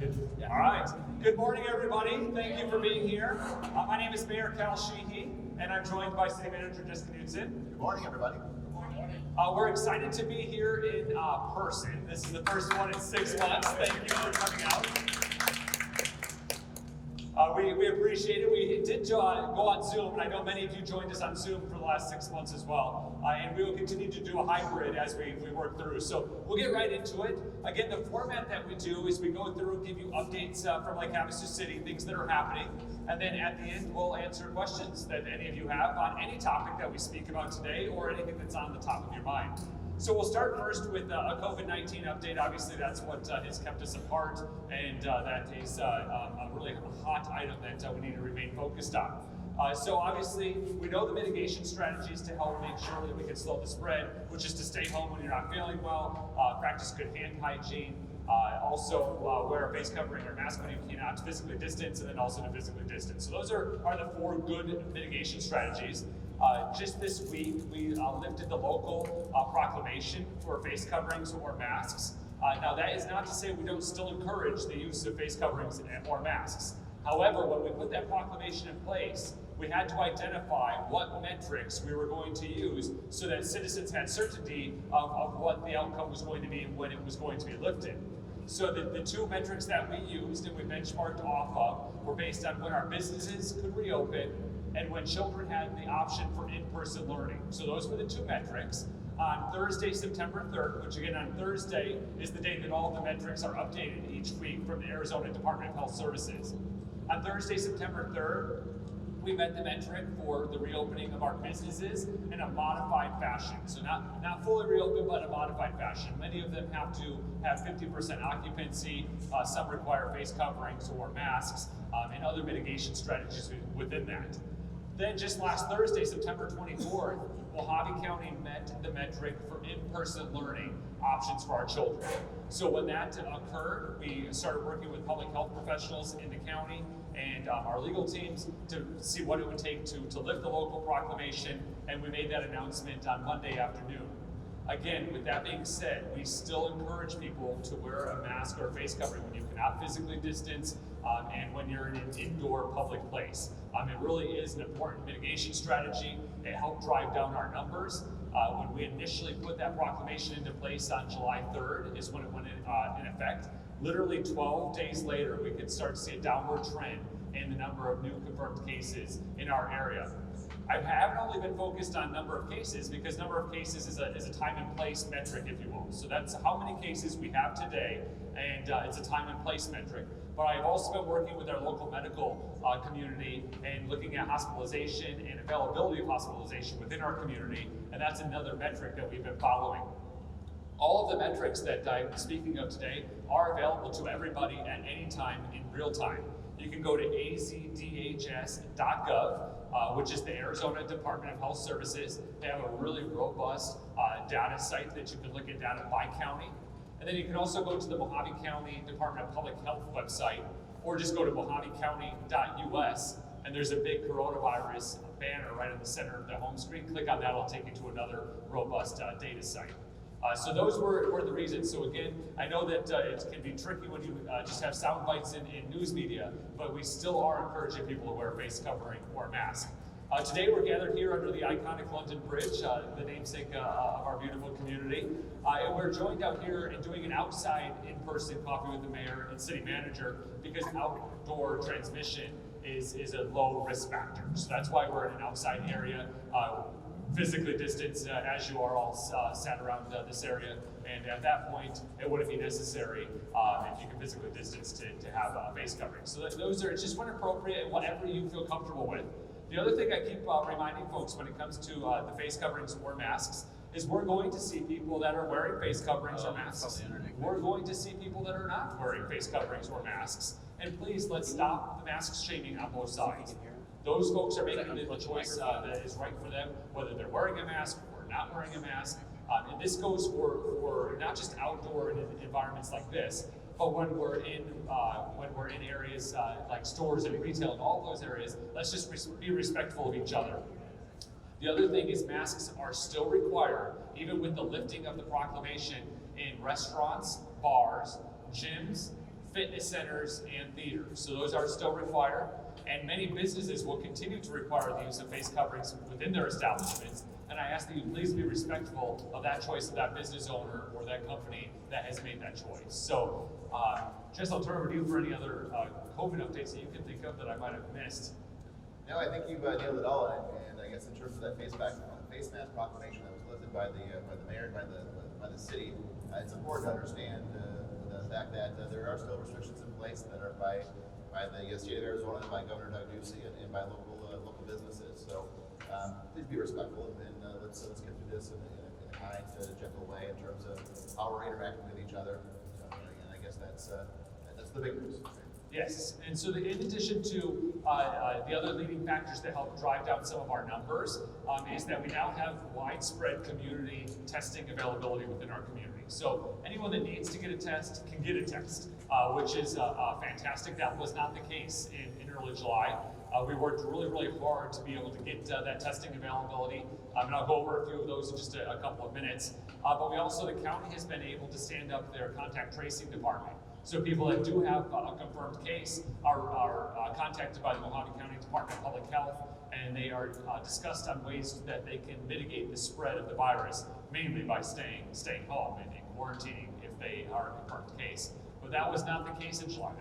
All right. Good morning, everybody. Thank you for being here. My name is Mayor Cal Sheehy, and I'm joined by City Manager Dickson. Good morning, everybody. We're excited to be here in person. This is the first one in 6 months. Thank you for coming out. We appreciate it. We did go on Zoom, and I know many of you joined us on Zoom for the last 6 months as well. And we will continue to do a hybrid as we work through. So we'll get right into it. Again, the format that we do is we go through and give you updates from like Havasu City, things that are happening. And then at the end, we'll answer questions that any of you have on any topic that we speak about today or anything that's on the top of your mind. So we'll start first with a COVID-19 update. Obviously, that's what has kept us apart, and that is a really hot item that we need to remain focused on. So obviously, we know the mitigation strategies to help make sure that we can slow the spread, which is to stay home when you're not feeling well, practice good hand hygiene, also wear a face covering or mask when you cannot, physically distance, and then also to physically distance. So those are the 4 good mitigation strategies. Just this week, we lifted the local proclamation for face coverings or masks. Now, that is not to say we don't still encourage the use of face coverings or masks. However, when we put that proclamation in place, we had to identify what metrics we were going to use so that citizens had certainty of what the outcome was going to be and when it was going to be lifted. So the 2 metrics that we used and we benchmarked off of were based on when our businesses could reopen and when children had the option for in-person learning. So those were the 2 metrics. On Thursday, September 3rd, which again on Thursday is the day that all of the metrics are updated each week from the Arizona Department of Health Services. On Thursday, September 3rd, we met the metric for the reopening of our businesses in a modified fashion. So not fully reopened, but a modified fashion. Many of them have to have 50% occupancy. Some require face coverings or masks and other mitigation strategies within that. Then just last Thursday, September 24th, Mojave County met the metric for in-person learning options for our children. So when that occurred, we started working with public health professionals in the county and our legal teams to see what it would take to lift the local proclamation, and we made that announcement on Monday afternoon. Again, with that being said, we still encourage people to wear a mask or a face covering when you cannot physically distance and when you're in an indoor public place. It really is an important mitigation strategy. It helped drive down our numbers. When we initially put that proclamation into place on July 3rd is when it went in effect. Literally 12 days later, we could start to see a downward trend in the number of new confirmed cases in our area. I haven't only been focused on number of cases because number of cases is a time and place metric, if you will. So that's how many cases we have today, and it's a time and place metric. But I've also been working with our local medical community and looking at hospitalization and availability of hospitalization within our community, and that's another metric that we've been following. All of the metrics that I'm speaking of today are available to everybody at any time in real time. You can go to azdhs.gov, which is the Arizona Department of Health Services. They have a really robust data site that you can look at data by county. And then you can also go to the Mojave County Department of Public Health website, or just go to mojavecounty.us, and there's a big coronavirus banner right in the center of the home screen. Click on that, it'll take you to another robust data site. So those were the reasons. So again, I know that it can be tricky when you just have sound bites in news media, but we still are encouraging people to wear a face covering or a mask. Today we're gathered here under the iconic London Bridge, the namesake of our beautiful community. And we're joined out here and doing an outside in-person coffee with the mayor and city manager because outdoor transmission is a low risk factor. So that's why we're in an outside area. Physically distanced as you are all sat around this area, and at that point it wouldn't be necessary if you can physically distance to have a face covering. So those are just when appropriate and whatever you feel comfortable with. The other thing I keep reminding folks when it comes to the face coverings or masks is we're going to see people that are wearing face coverings or masks. We're going to see people that are not wearing face coverings or masks. And please, let's stop the mask shaming on both sides. Those folks are making the choice that is right for them, whether they're wearing a mask or not wearing a mask. And this goes for not just outdoor environments like this, but when we're in areas like stores and retail and all those areas, let's just be respectful of each other. The other thing is masks are still required, even with the lifting of the proclamation, in restaurants, bars, gyms, fitness centers, and theaters. So those are still required, and many businesses will continue to require the use of face coverings within their establishments. And I ask that you please be respectful of that choice of that business owner or that company that has made that choice. So, Jess, I'll turn over to you for any other COVID updates that you can think of that I might have missed. No, I think you've nailed it all, and I guess in terms of that face mask proclamation that was lifted by the mayor and by the city, it's important to understand the fact that there are still restrictions in place that are by the state of Arizona, by Governor Doug Ducey, and by local businesses. So please be respectful, and let's get through this in a kind, gentle way in terms of how we're interacting with each other. And I guess that's the big news. Yes, and so in addition to the other leading factors that help drive down some of our numbers is that we now have widespread community testing availability within our community. So anyone that needs to get a test can get a test, which is fantastic. That was not the case in early July. We worked really, really hard to be able to get that testing availability, and I'll go over a few of those in just a couple of minutes. But we also, the county has been able to stand up their contact tracing department. So people that do have a confirmed case are contacted by the Mojave County Department of Public Health, and they are discussed on ways that they can mitigate the spread of the virus, mainly by staying home and quarantining if they are a confirmed case. But that was not the case in July.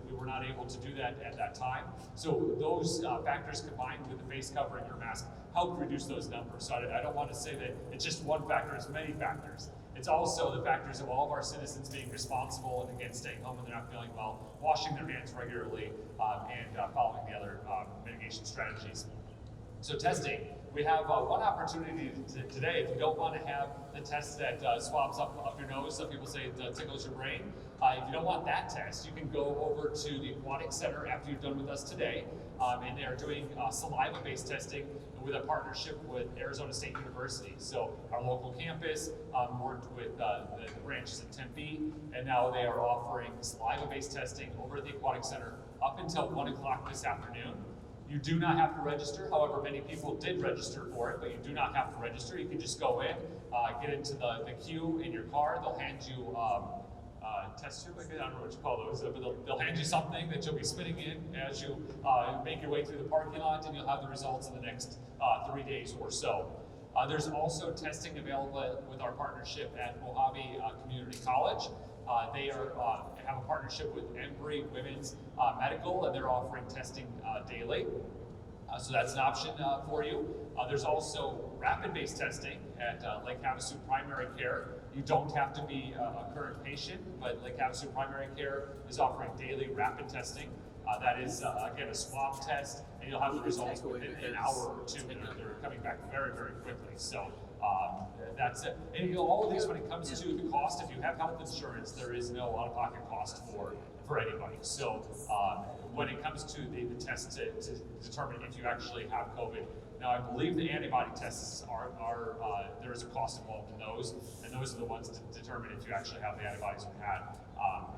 We were not able to do that at that time. So those factors combined with the face covering or mask helped reduce those numbers. So I don't want to say that it's just one factor, it's many factors. It's also the factors of all of our citizens being responsible and again staying home when they're not feeling well, washing their hands regularly, and following the other mitigation strategies. So testing, we have one opportunity today. If you don't want to have the test that swabs up your nose, some people say it tickles your brain. If you don't want that test, you can go over to the Aquatic Center after you're done with us today, and they are doing saliva-based testing with a partnership with Arizona State University. So our local campus worked with the branches in Tempe, and now they are offering saliva-based testing over at the Aquatic Center up until 1 o'clock this afternoon. You do not have to register. However, many people did register for it, but you do not have to register. You can just go in, get into the queue in your car. They'll hand you test tube, I don't know what you call those, but they'll hand you something that you'll be spitting in as you make your way through the parking lot, and you'll have the results in the next 3 days or so. There's also testing available with our partnership at Mojave Community College. They have a partnership with Embry Women's Medical, and they're offering testing daily. So that's an option for you. There's also rapid-based testing at Lake Havasu Primary Care. You don't have to be a current patient, but Lake Havasu Primary Care is offering daily rapid testing. That is, again, a swab test, and you'll have the results within an hour or two. They're coming back very, very quickly. So that's it. And all of these, when it comes to the cost, if you have health insurance, there is no out-of-pocket cost for anybody. So when it comes to the test to determine if you actually have COVID, now I believe the antibody tests are there is a cost involved in those, and those are the ones to determine if you actually have the antibodies or had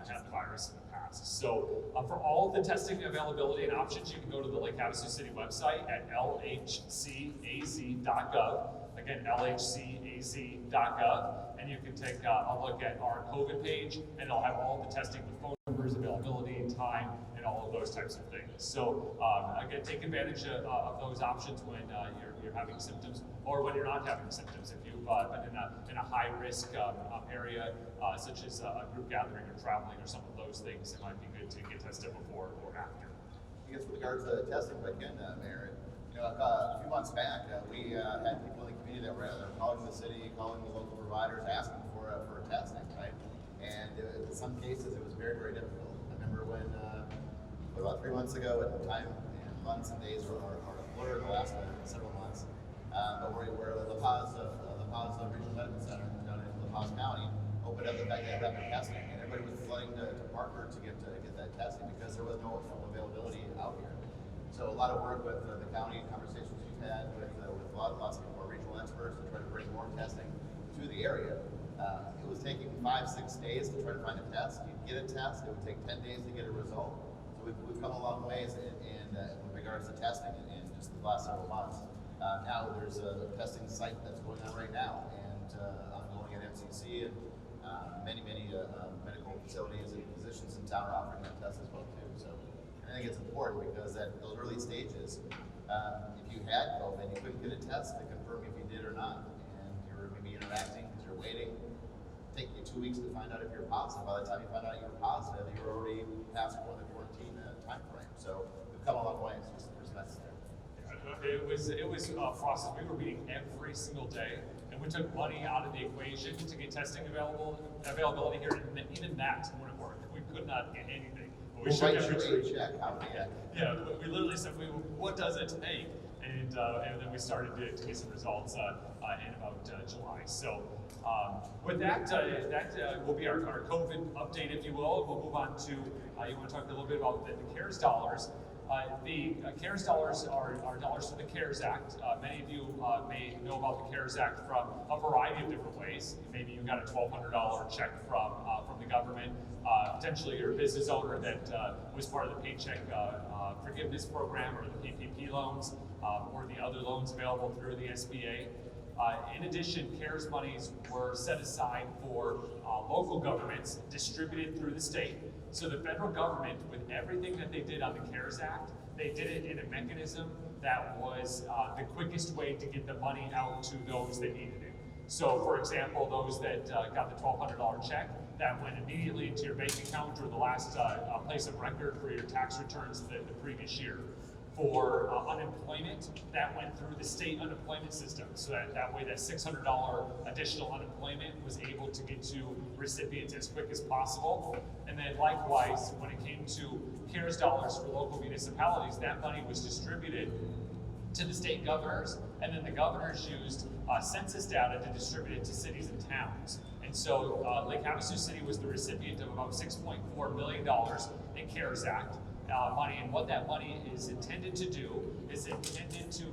the virus in the past. So for all of the testing availability and options, you can go to the Lake Havasu City website at lhcaz.gov. Again, lhcaz.gov, and you can take a look at our COVID page, and it'll have all the testing with phone numbers, availability, time, and all of those types of things. So again, take advantage of those options when you're having symptoms, or when you're not having symptoms. If you've been in a high-risk area, such as a group gathering or traveling or some of those things, it might be good to get tested before or after. I guess with regards to testing, if I can, Mayor, a few months back, we had people in the community that were calling the city, calling the local providers, asking for testing, right? And in some cases, it was very, very difficult. I remember when, about 3 months ago, at the time, months and days are a blur in the last several months, but we're at La Paz Regional Medical Center down in La Paz County, opened up the fact that rapid testing, and everybody was flooding to partner to get that testing because there was no availability out here. So a lot of work with the county, conversations we've had with lots of more regional experts to try to bring more testing to the area. It was taking 5-6 days to try to find a test. You'd get a test, it would take 10 days to get a result. So we've come a long ways in regards to testing in just the last several months. Now there's a testing site that's going on right now, and ongoing at MCC, and Many medical facilities and physicians in town are offering that test as well too. So I think it's important because at those early stages, if you had COVID, you couldn't get a test to confirm if you did or not, and you're maybe interacting because you're waiting. Take you 2 weeks to find out if you're positive. By the time you find out you're positive, you were already past the quarantine time frame. So we've come a long way. It's just necessary. It was a process. We were meeting every single day, and we took money out of the equation to get testing availability here, and even that wouldn't work. We could not get anything. But we should every check. How do you? Yeah, we literally said, what does it take? And then we started to get some results in about July. So with that, that will be our COVID update, if you will. We'll move on to, you want to talk a little bit about the CARES dollars. The CARES dollars are dollars from the CARES Act. Many of you may know about the CARES Act from a variety of different ways. Maybe you got a $1,200 check from the government. Potentially you're a business owner that was part of the Paycheck Forgiveness Program or the PPP loans or the other loans available through the SBA. In addition, CARES monies were set aside for local governments distributed through the state. So the federal government, with everything that they did on the CARES Act, they did it in a mechanism that was the quickest way to get the money out to those that needed it. So for example, those that got the $1,200 check, that went immediately into your bank account or the last place of record for your tax returns the previous year. For unemployment, that went through the state unemployment system. So that way that $600 additional unemployment was able to get to recipients as quick as possible. And then likewise, when it came to CARES dollars for local municipalities, that money was distributed to the state governors, and then the governors used census data to distribute it to cities and towns. And so Lake Havasu City was the recipient of about $6.4 million in CARES Act money, and what that money is intended to do is intended to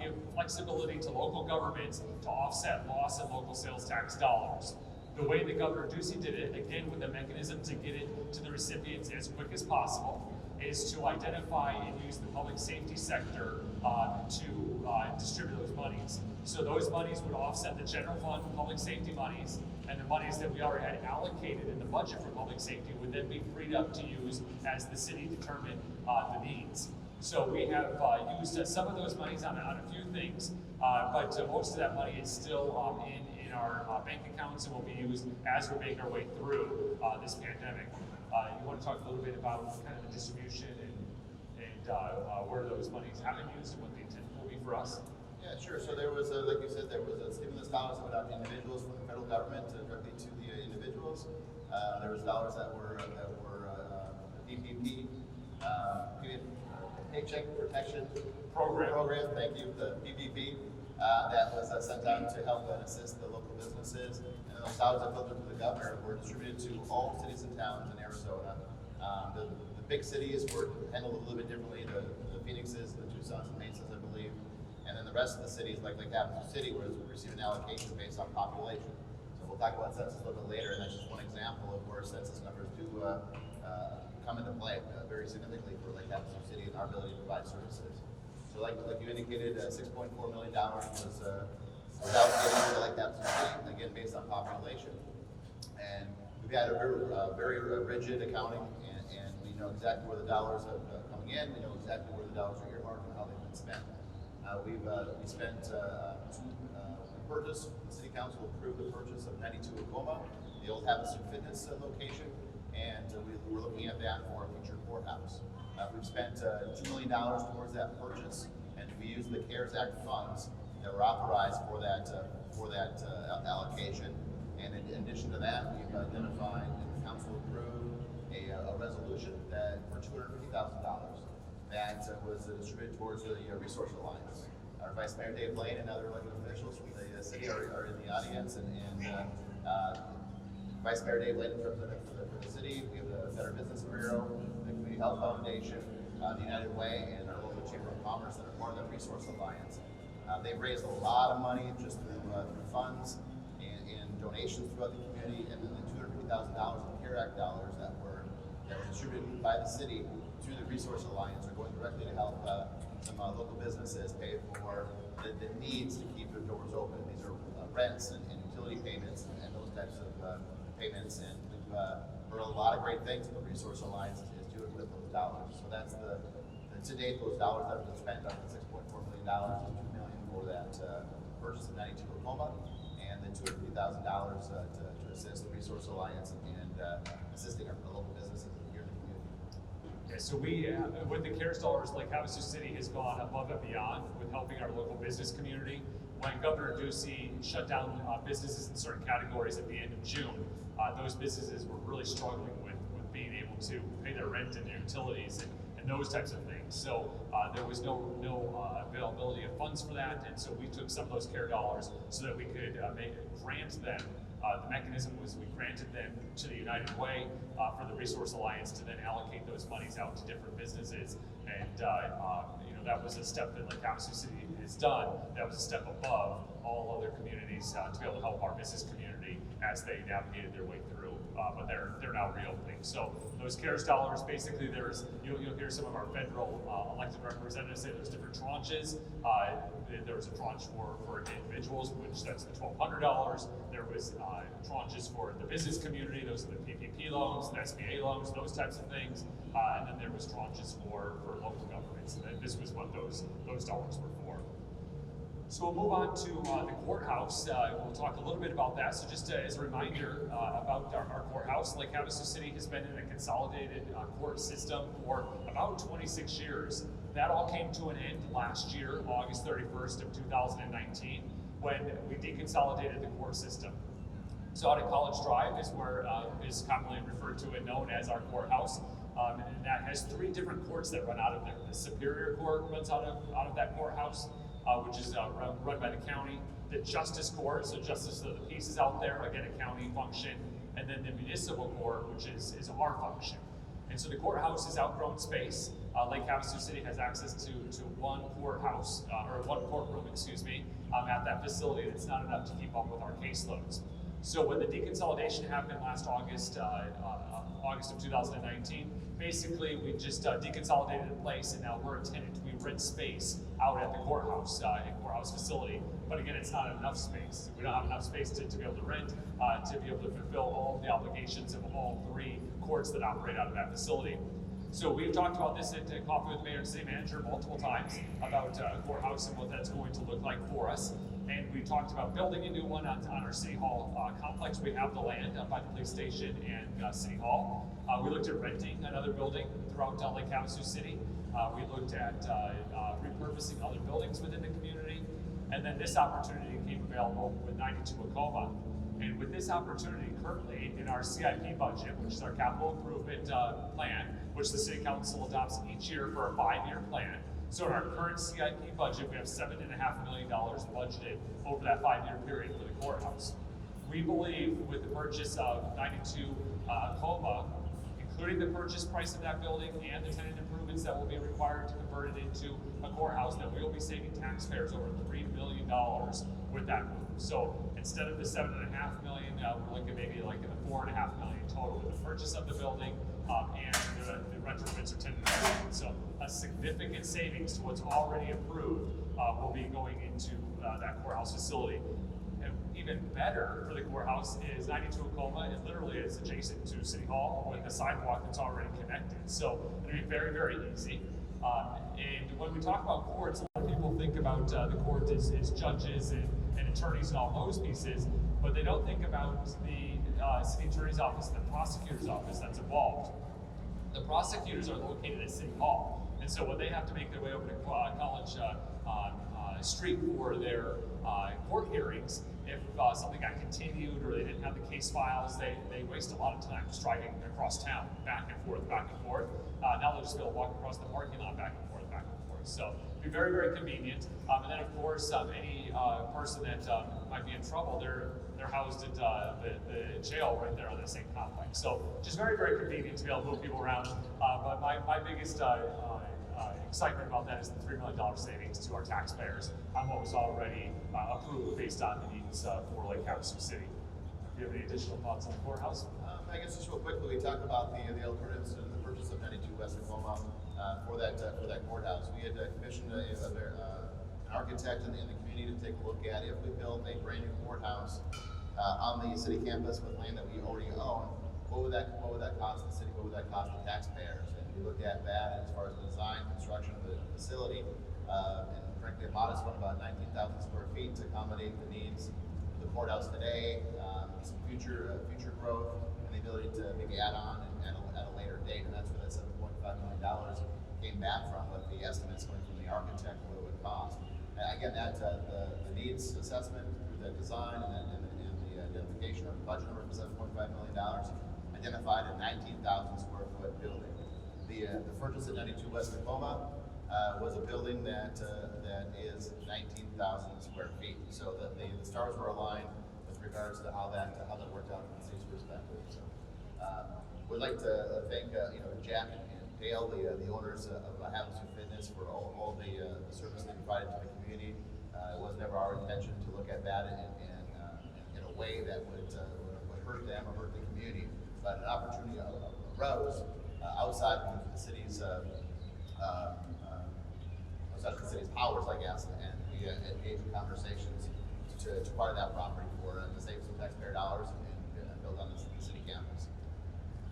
give flexibility to local governments to offset loss in local sales tax dollars. The way that Governor Ducey did it, again with a mechanism to get it to the recipients as quick as possible, is to identify and use the public safety sector to distribute those monies. So those monies would offset the general fund public safety monies, and the monies that we already had allocated in the budget for public safety would then be freed up to use as the city determined the needs. So we have used some of those monies on a few things, but most of that money is still in our bank accounts and will be used as we make our way through this pandemic. You want to talk a little bit about kind of the distribution and where those monies have been used and what the intent will be for us? Yeah, sure. So there was, like you said, there was a stimulus dollars that went out to individuals from the federal government directly to the individuals. There was dollars that were PPP, Paycheck Protection Program. Thank you, the PPP. That was sent out to help and assist the local businesses. And those dollars that filtered to the governor were distributed to all cities and towns in Arizona. The big cities were handled a little bit differently. The Phoenixes, the Tucsons, and Mesas, I believe. And then the rest of the cities, like Havasu City, was receiving an allocation based on population. So we'll talk about census a little bit later, and that's just one example of where census numbers do come into play very significantly for Lake Havasu City and our ability to provide services. So like you indicated, $6.4 million was allocated to Lake Havasu City, again based on population. And we've had a very rigid accounting, and we know exactly where the dollars are coming in. We know exactly where the dollars are earmarked and how they've been spent. We spent purchase. The City Council approved the purchase of 92 Oklahoma, the old Havasu Fitness location, and we're looking at that for a future courthouse. We've spent $2 million towards that purchase, and we used the CARES Act funds that were authorized for that allocation. And in addition to that, we've identified and the council approved a resolution that for $250,000 that was distributed towards the Resource Alliance. Our Vice Mayor Dave Lane and other elected officials from the city are in the audience, and Vice Mayor Dave Lane, representative for the city. We have the Better Business Bureau, the Community Health Foundation, the United Way, and our local Chamber of Commerce that are part of the Resource Alliance. They've raised a lot of money just through funds and donations throughout the community, and then the $250,000 in CARES Act dollars that were distributed by the city through the Resource Alliance are going directly to help some local businesses pay for the needs to keep their doors open. These are rents and utility payments and those types of payments, and we've heard a lot of great things that the Resource Alliance is doing with those dollars. So that's to date, those dollars that have been spent up to $6.4 million, is $2 million for that purchase of 92 Oklahoma, and then $250,000 to assist the Resource Alliance and assisting our local businesses here in the community. Okay, so we, with the CARES dollars, like Havasu City has gone above and beyond with helping our local business community. When Governor Ducey shut down businesses in certain categories at the end of June, those businesses were really struggling with being able to pay their rent and their utilities and those types of things. So there was no availability of funds for that, and so we took some of those CARE dollars so that we could grant them. The mechanism was we granted them to the United Way for the Resource Alliance to then allocate those monies out to different businesses, and that was a step that like Havasu City has done. That was a step above all other communities to be able to help our business community as they navigated their way through. But they're now reopening. So those CARES dollars, basically, you'll hear some of our federal elected representatives say there's different tranches. There was a tranche for individuals, which that's the $1,200. There was tranches for the business community. Those are the PPP loans, the SBA loans, those types of things. And then there was tranches for local governments. And this was what those dollars were for. So we'll move on to the courthouse. We'll talk a little bit about that. So just as a reminder about our courthouse, Lake Havasu City has been in a consolidated court system for about 26 years. That all came to an end last year, August 31st of 2019, when we deconsolidated the court system. So out at College Drive is where is commonly referred to and known as our courthouse. And that has 3 different courts that run out of there. The Superior Court runs out of that courthouse, which is run by the county. The Justice Court, so justice of the peace is out there, again a county function. And then the Municipal Court, which is our function. And so the courthouse is outgrown space. Lake Havasu City has access to one courthouse, or one courtroom, at that facility. That's not enough to keep up with our caseloads. So when the deconsolidation happened last August, August of 2019, basically we just deconsolidated in place, and now we're a tenant. We rent space out at the courthouse, courthouse facility. But again, it's not enough space. We don't have enough space to be able to rent, to be able to fulfill all of the obligations of all 3 courts that operate out of that facility. So we've talked about this at Coffee with the Mayor and City Manager multiple times about a courthouse and what that's going to look like for us. And we talked about building a new one on our City Hall complex. We have the land up by the police station and City Hall. We looked at renting another building throughout Lake Havasu City. We looked at repurposing other buildings within the community. And then this opportunity became available with 92 Coven. And with this opportunity currently in our CIP budget, which is our capital improvement plan, which the City Council adopts each year for a 5-year plan. So in our current CIP budget, we have $7.5 million budgeted over that 5-year period for the courthouse. We believe with the purchase of 92 Coma, including the purchase price of that building and the tenant improvements that will be required to convert it into a courthouse, that we will be saving taxpayers over $3 million with that move. So instead of the $7.5 million, we're looking maybe like in the $4.5 million total with the purchase of the building and the retrofits or tenant improvements. So a significant savings to what's already approved will be going into that courthouse facility. And even better for the courthouse is 92 Oklahoma. It literally is adjacent to City Hall with a sidewalk that's already connected. So it'll be very, very easy. And when we talk about courts, a lot of people think about the court as judges and attorneys and all those pieces, but they don't think about the city attorney's office and the prosecutor's office that's involved. The prosecutors are located at City Hall, and so when they have to make their way over to College Street for their court hearings, if something got continued or they didn't have the case files, they waste a lot of time just driving across town, back and forth, back and forth. Now they'll just be able to walk across the parking lot back and forth, back and forth. So it'll be very, very convenient. And then of course, any person that might be in trouble, they're housed at the jail right there on the same complex. So just very, very convenient to be able to move people around. But my biggest excitement about that is the $3 million savings to our taxpayers on what was already approved based on the needs for Lake Havasu City. Do you have any additional thoughts on the courthouse? I guess just real quickly, we talked about the alternatives to the purchase of 92 West Oklahoma for that courthouse. We had commissioned an architect in the community to take a look at if we built a brand new courthouse on the city campus with land that we already own, what would that cost the city? What would that cost the taxpayers? And we looked at that as far as the design, construction of the facility, and frankly, a modest one, about 19,000 square feet to accommodate the needs of the courthouse today, some future growth, and the ability to maybe add on at a later date. And that's where that $7.5 million came back from, with the estimates coming from the architect what it would cost. And again, that the needs assessment through the design and the identification of the budget number for $7.5 million identified a 19,000 square foot building. The Furnace at 92 West Tacoma was a building that is 19,000 square feet. So the stars were aligned with regards to how that worked out from the city's perspective. So we'd like to thank Jack and Dale, the owners of Havasu Fitness, for all the service they provided to the community. It was never our intention to look at that in a way that would hurt them or hurt the community. But an opportunity arose outside of the city's powers, I guess, and we engaged in conversations to acquire that property to save some taxpayer dollars and build on the city campus.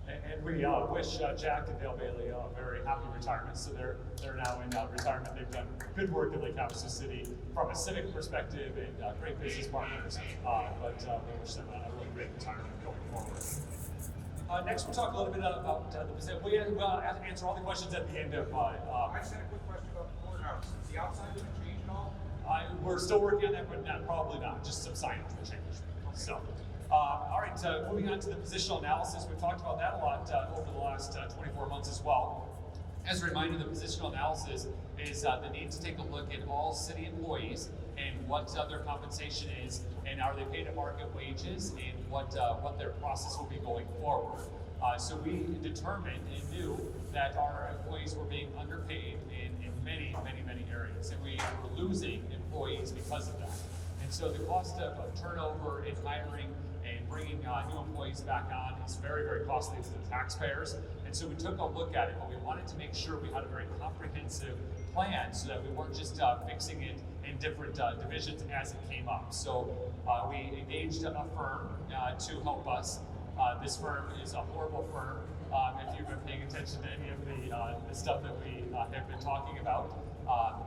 And we wish Jack and Dale Bailey a very happy retirement. So they're now in retirement. They've done good work in Lake Havasu City from a civic perspective and great business partners. But we wish them a really great retirement going forward. Next, we'll talk a little bit about the position. We'll answer all the questions at the end of. I just had a quick question about the courthouse. Is the outside going to change at all? We're still working on that, but probably not. Just some signage will change. So. All right, moving on to the positional analysis. We've talked about that a lot over the last 24 months as well. As a reminder, the positional analysis is the need to take a look at all city employees and what their compensation is, and are they paid at market wages, and what their process will be going forward. So we determined and knew that our employees were being underpaid in many areas, and we were losing employees because of that. And so the cost of turnover in hiring and bringing new employees back on is very costly to the taxpayers. And so we took a look at it, but we wanted to make sure we had a very comprehensive plan so that we weren't just fixing it in different divisions as it came up. So we engaged a firm to help us. This firm is a horrible firm. If you've been paying attention to any of the stuff that we have been talking about,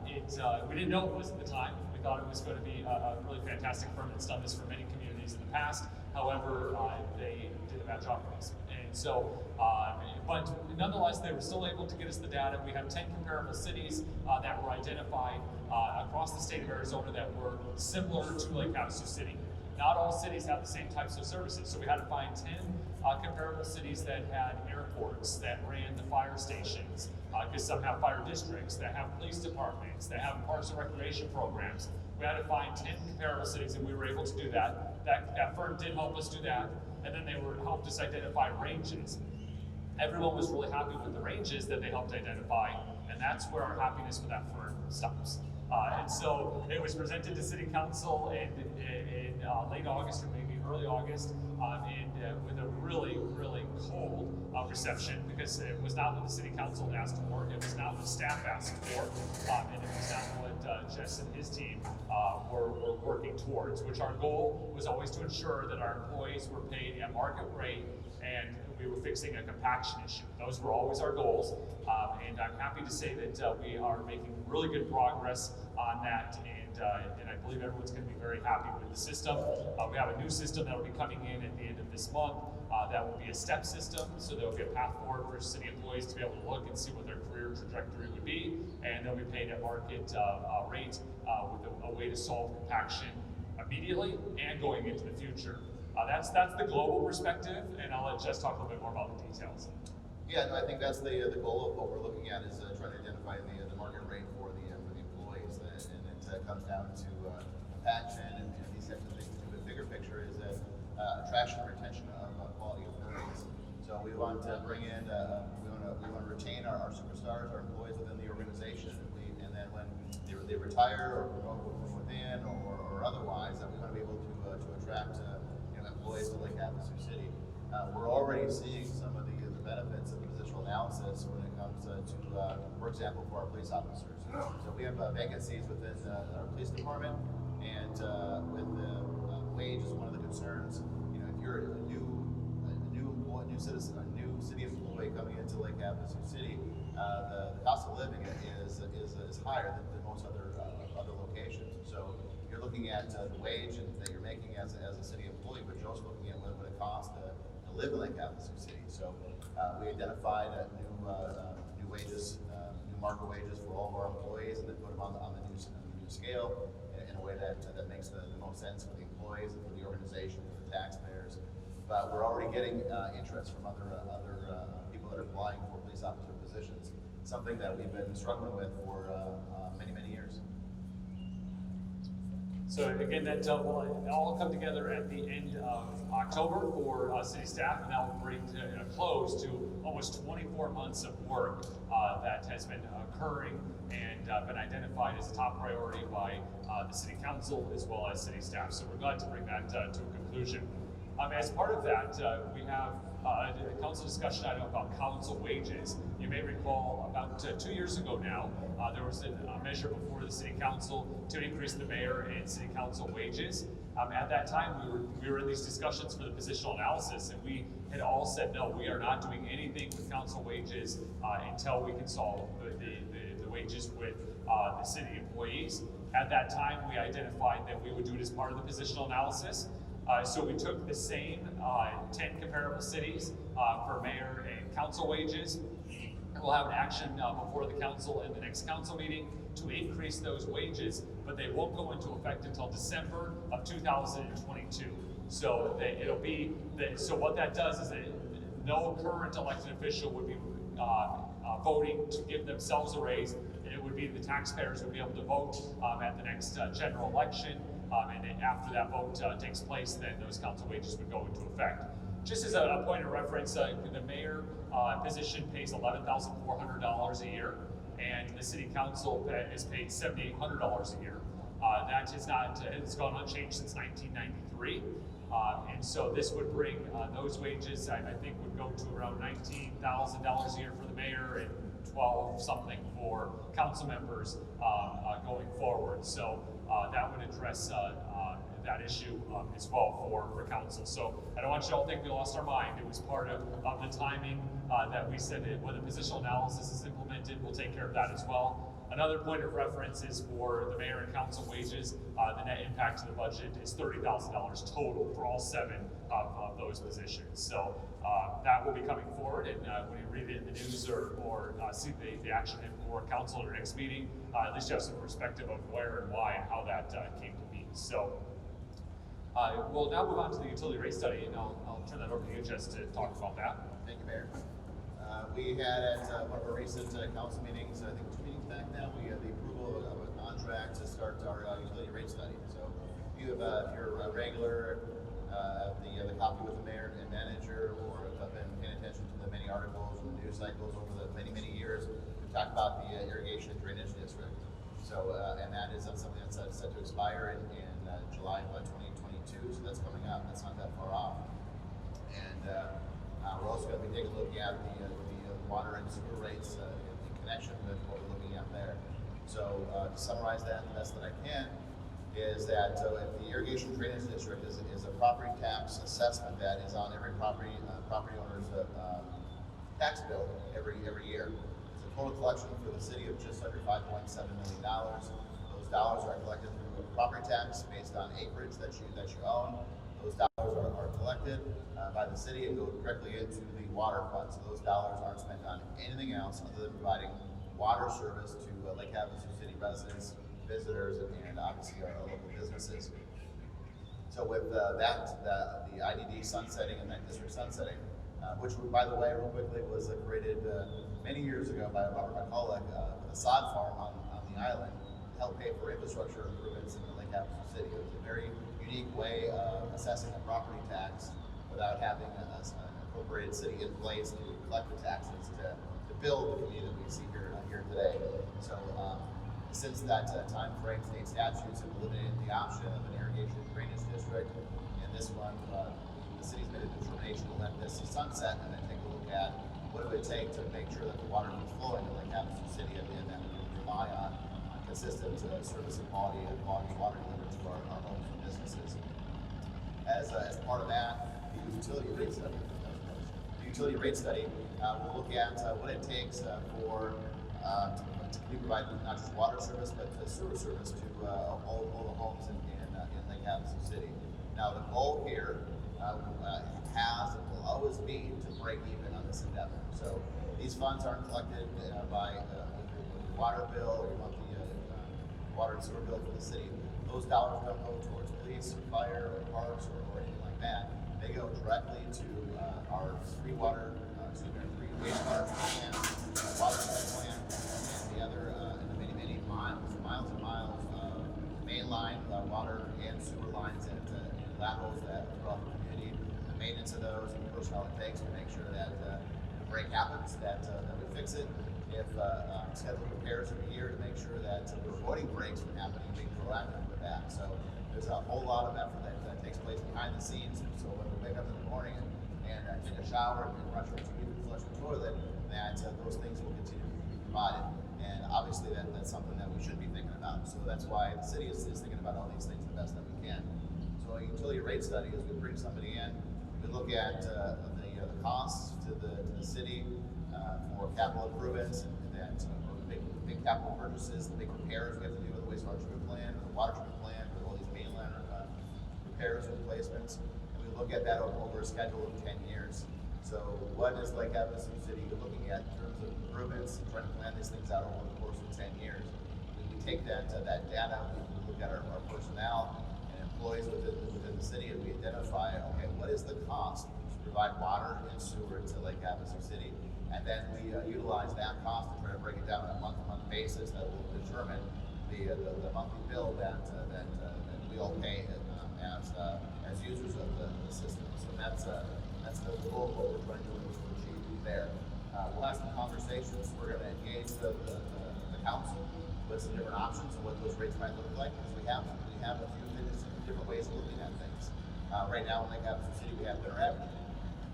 we didn't know it was at the time. We thought it was going to be a really fantastic firm that's done this for many communities in the past. However, they did a bad job for us. And so, but nonetheless, they were still able to get us the data. We have 10 comparable cities that were identified across the state of Arizona that were similar to Lake Havasu City. Not all cities have the same types of services, so we had to find 10 comparable cities that had airports, that ran the fire stations, because some have fire districts, that have police departments, that have parks and recreation programs. We had to find 10 comparable cities, and we were able to do that. That firm did help us do that, and then they helped us identify ranges. Everyone was really happy with the ranges that they helped identify, and that's where our happiness with that firm stops. And so it was presented to City Council in late August or maybe early August, and with a really cold reception, because it was not what the City Council had asked for, it was not what staff asked for, and it was not what Jess and his team were working towards, which our goal was always to ensure that our employees were paid at market rate and we were fixing a compaction issue. Those were always our goals, and I'm happy to say that we are making really good progress on that, and I believe everyone's going to be very happy with the system. We have a new system that will be coming in at the end of this month. That will be a step system, so there will be a path forward for city employees to be able to look and see what their career trajectory would be, and they'll be paid at market rate with a way to solve compaction immediately and going into the future. That's the global perspective, and I'll let Jess talk a little bit more about the details. Yeah, no, I think that's the goal of what we're looking at, is trying to identify the market rate for the employees, and it comes down to compaction and these types of things. The bigger picture is that attraction and retention of quality employees. So we want to bring in, we want to retain our superstars, our employees within the organization, and then when they retire or promote from within or otherwise, that we want to be able to attract employees to Lake Havasu City. We're already seeing some of the benefits of the positional analysis when it comes to, for example, for our police officers. So we have vacancies within our police department, and with the wage is one of the concerns. You know, if you're a new employee, new citizen, a new city employee coming into Lake Havasu City, the cost of living is higher than most other locations. So you're looking at the wage that you're making as a city employee, but you're also looking at what it costs to live in Lake Havasu City. So we identified new wages, new market wages for all of our employees, and then put them on the new scale in a way that makes the most sense for the employees and for the organization, for the taxpayers. But we're already getting interest from other people that are applying for police officer positions, something that we've been struggling with for many years. So again, that will all come together at the end of October for city staff, and that will bring to a close to almost 24 months of work that has been occurring and been identified as a top priority by the city council as well as city staff. So we're glad to bring that to a conclusion. As part of that, we have a council discussion item about council wages. You may recall about 2 years ago now, there was a measure before the city council to increase the mayor and city council wages. At that time, we were in these discussions for the positional analysis, and we had all said, no, we are not doing anything with council wages until we can solve the wages with the city employees. At that time, we identified that we would do it as part of the positional analysis. So we took the same 10 comparable cities for mayor and council wages. We'll have an action before the council in the next council meeting to increase those wages, but they won't go into effect until December of 2022. So it'll be, so what that does is that no current elected official would be voting to give themselves a raise, and it would be the taxpayers would be able to vote at the next general election. And then after that vote takes place, then those council wages would go into effect. Just as a point of reference, the mayor position pays $11,400 a year, and the city council is paid $7,800 a year. That is not, it's gone unchanged since 1993. And so this would bring those wages, I think, would go to around $19,000 a year for the mayor and 12 something for council members going forward. So that would address that issue as well for council. So I don't want you all to think we lost our mind. It was part of the timing that we said that when the positional analysis is implemented, we'll take care of that as well. Another point of reference is for the mayor and council wages, the net impact to the budget is $30,000 total for all 7 of those positions. So that will be coming forward, and when you read it in the news or see the action for council at our next meeting, at least you have some perspective of where and why and how that came to be. So we'll now move on to the utility rate study, and I'll turn that over to you, Jess, to talk about that. Thank you, Mayor. We had at one of our recent council meetings, I think 2 meetings back now, we had the approval of a contract to start our utility rate study. So if you're a regular, the copy with the mayor and manager, or have been paying attention to the many articles and the news cycles over the many years, we've talked about the irrigation drainage district. So and that is something that's set to expire in July of 2022. So that's coming up. That's not that far off. And we're also going to be taking a look at the water and sewer rates in connection with what we're looking at there. So to summarize that the best that I can, is that if the irrigation drainage district is a property tax assessment that is on every property owner's tax bill every year. It's a total collection for the city of just under $5.7 million. Those dollars are collected through a property tax based on acreage that you own. Those dollars are collected by the city and go directly into the water fund. So those dollars aren't spent on anything else other than providing water service to Lake Havasu City residents, visitors, and obviously our local businesses. So with the IDD sunsetting and that district sunsetting, which, by the way, real quickly, was created many years ago by Robert McCulloch with a sod farm on the island to help pay for infrastructure improvements in Lake Havasu City. It was a very unique way of assessing a property tax without having an incorporated city in place to collect the taxes to build the community that we see here today. So since that time frame, state statutes have eliminated the option of an irrigation drainage district, and this one, the city's made a determination to let this sunset and then take a look at what it would take to make sure that the water keeps flowing in Lake Havasu City and that we can rely on consistent service and quality water delivered to our homes and businesses. As part of that, the utility rate study. The utility rate study will look at what it takes for to provide not just water service but sewer service to all the homes in Lake Havasu City. Now the goal here has and will always be to break even on this endeavor. So these funds aren't collected by the water bill, or you want the water and sewer bill for the city. Those dollars don't go towards police or fire or parks or anything like that. They go directly to our free wastewater plant, water treatment plant, and the other and the many miles and miles of mainline water and sewer lines and laterals that throughout the community. The maintenance of those and the personnel it takes to make sure that the break happens, that we fix it. If scheduled repairs every year to make sure that we're avoiding breaks from happening, being proactive with that. So there's a whole lot of effort that takes place behind the scenes. So when we wake up in the morning and take a shower and brush our teeth and flush the toilet, that those things will continue to be provided. And obviously that's something that we should be thinking about. So that's why the city is thinking about all these things the best that we can. So a utility rate study is we bring somebody in, we look at the costs to the city for capital improvements and that big capital purchases, the big repairs we have to do with the wastewater treatment plant, or the water treatment plant, with all these mainland repairs and replacements. And we look at that over a schedule of 10 years. So what is Lake Havasu City looking at in terms of improvements and trying to plan these things out over the course of 10 years? We take that data, we look at our personnel and employees within the city, and we identify, okay, what is the cost to provide water and sewer to Lake Havasu City? And then we utilize that cost to try to break it down on a month-to-month basis that will determine the monthly bill that we all pay as users of the system. So that's the goal of what we're trying to achieve there. We'll have some conversations. We're going to engage the council with some different options of what those rates might look like, because we have a few different ways of looking at things. Right now in Lake Havasu City, we have winter averaging.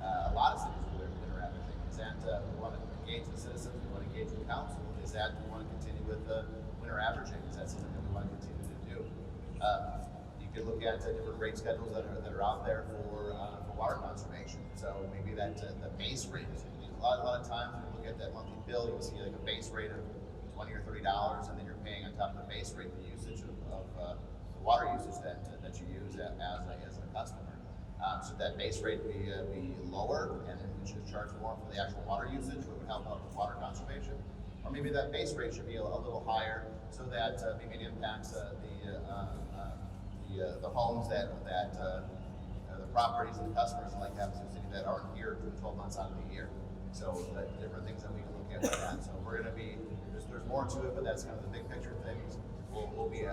A lot of cities will do winter averaging. Is that we want to engage the citizens, we want to engage the council? Is that we want to continue with winter averaging? Is that something that we want to continue to do? You could look at different rate schedules that are out there for water conservation. So maybe that the base rate. A lot of times when you look at that monthly bill, you'll see like a base rate of $20 or $30, and then you're paying on top of the base rate the usage of the water usage that you use as a customer. So that base rate be lower, and then we should charge more for the actual water usage, which would help out with water conservation. Or maybe that base rate should be a little higher, so that maybe it impacts the homes that the properties and the customers in Lake Havasu City that aren't here 12 months out of the year. So different things that we can look at with that. So we're going to be there's more to it, but that's kind of the big picture things. We'll be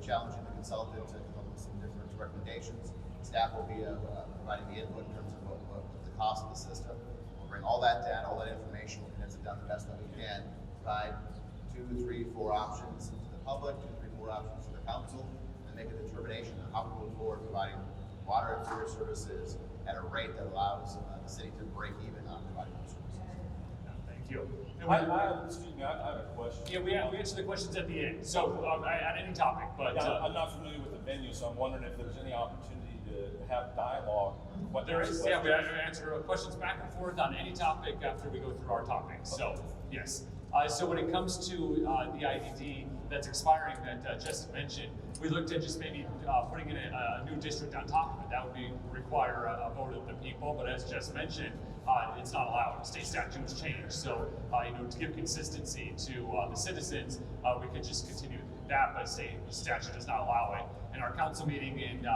challenging the consultant to come up with some different recommendations. Staff will be providing the input in terms of what the cost of the system. We'll bring all that data, all that information, we'll condense it down the best that we can, provide 2, 3, 4 options to the public, 2, 3, 4 options to the council, and make a determination on how we move forward providing water and sewer services at a rate that allows the city to break even on providing those services. Thank you. I have a question. Yeah, we answer the questions at the end. So at any topic, but I'm not familiar with the venue, so I'm wondering if there's any opportunity to have dialogue. there is. Yeah, we answer questions back and forth on any topic after we go through our topics. So yes. So when it comes to the IDD that's expiring that Jess mentioned, we looked at just maybe putting in a new district on top of it. That would require a vote of the people. But as Jess mentioned, it's not allowed. State statutes change. So to give consistency to the citizens, we could just continue that, but state statute does not allow it. In our council meeting in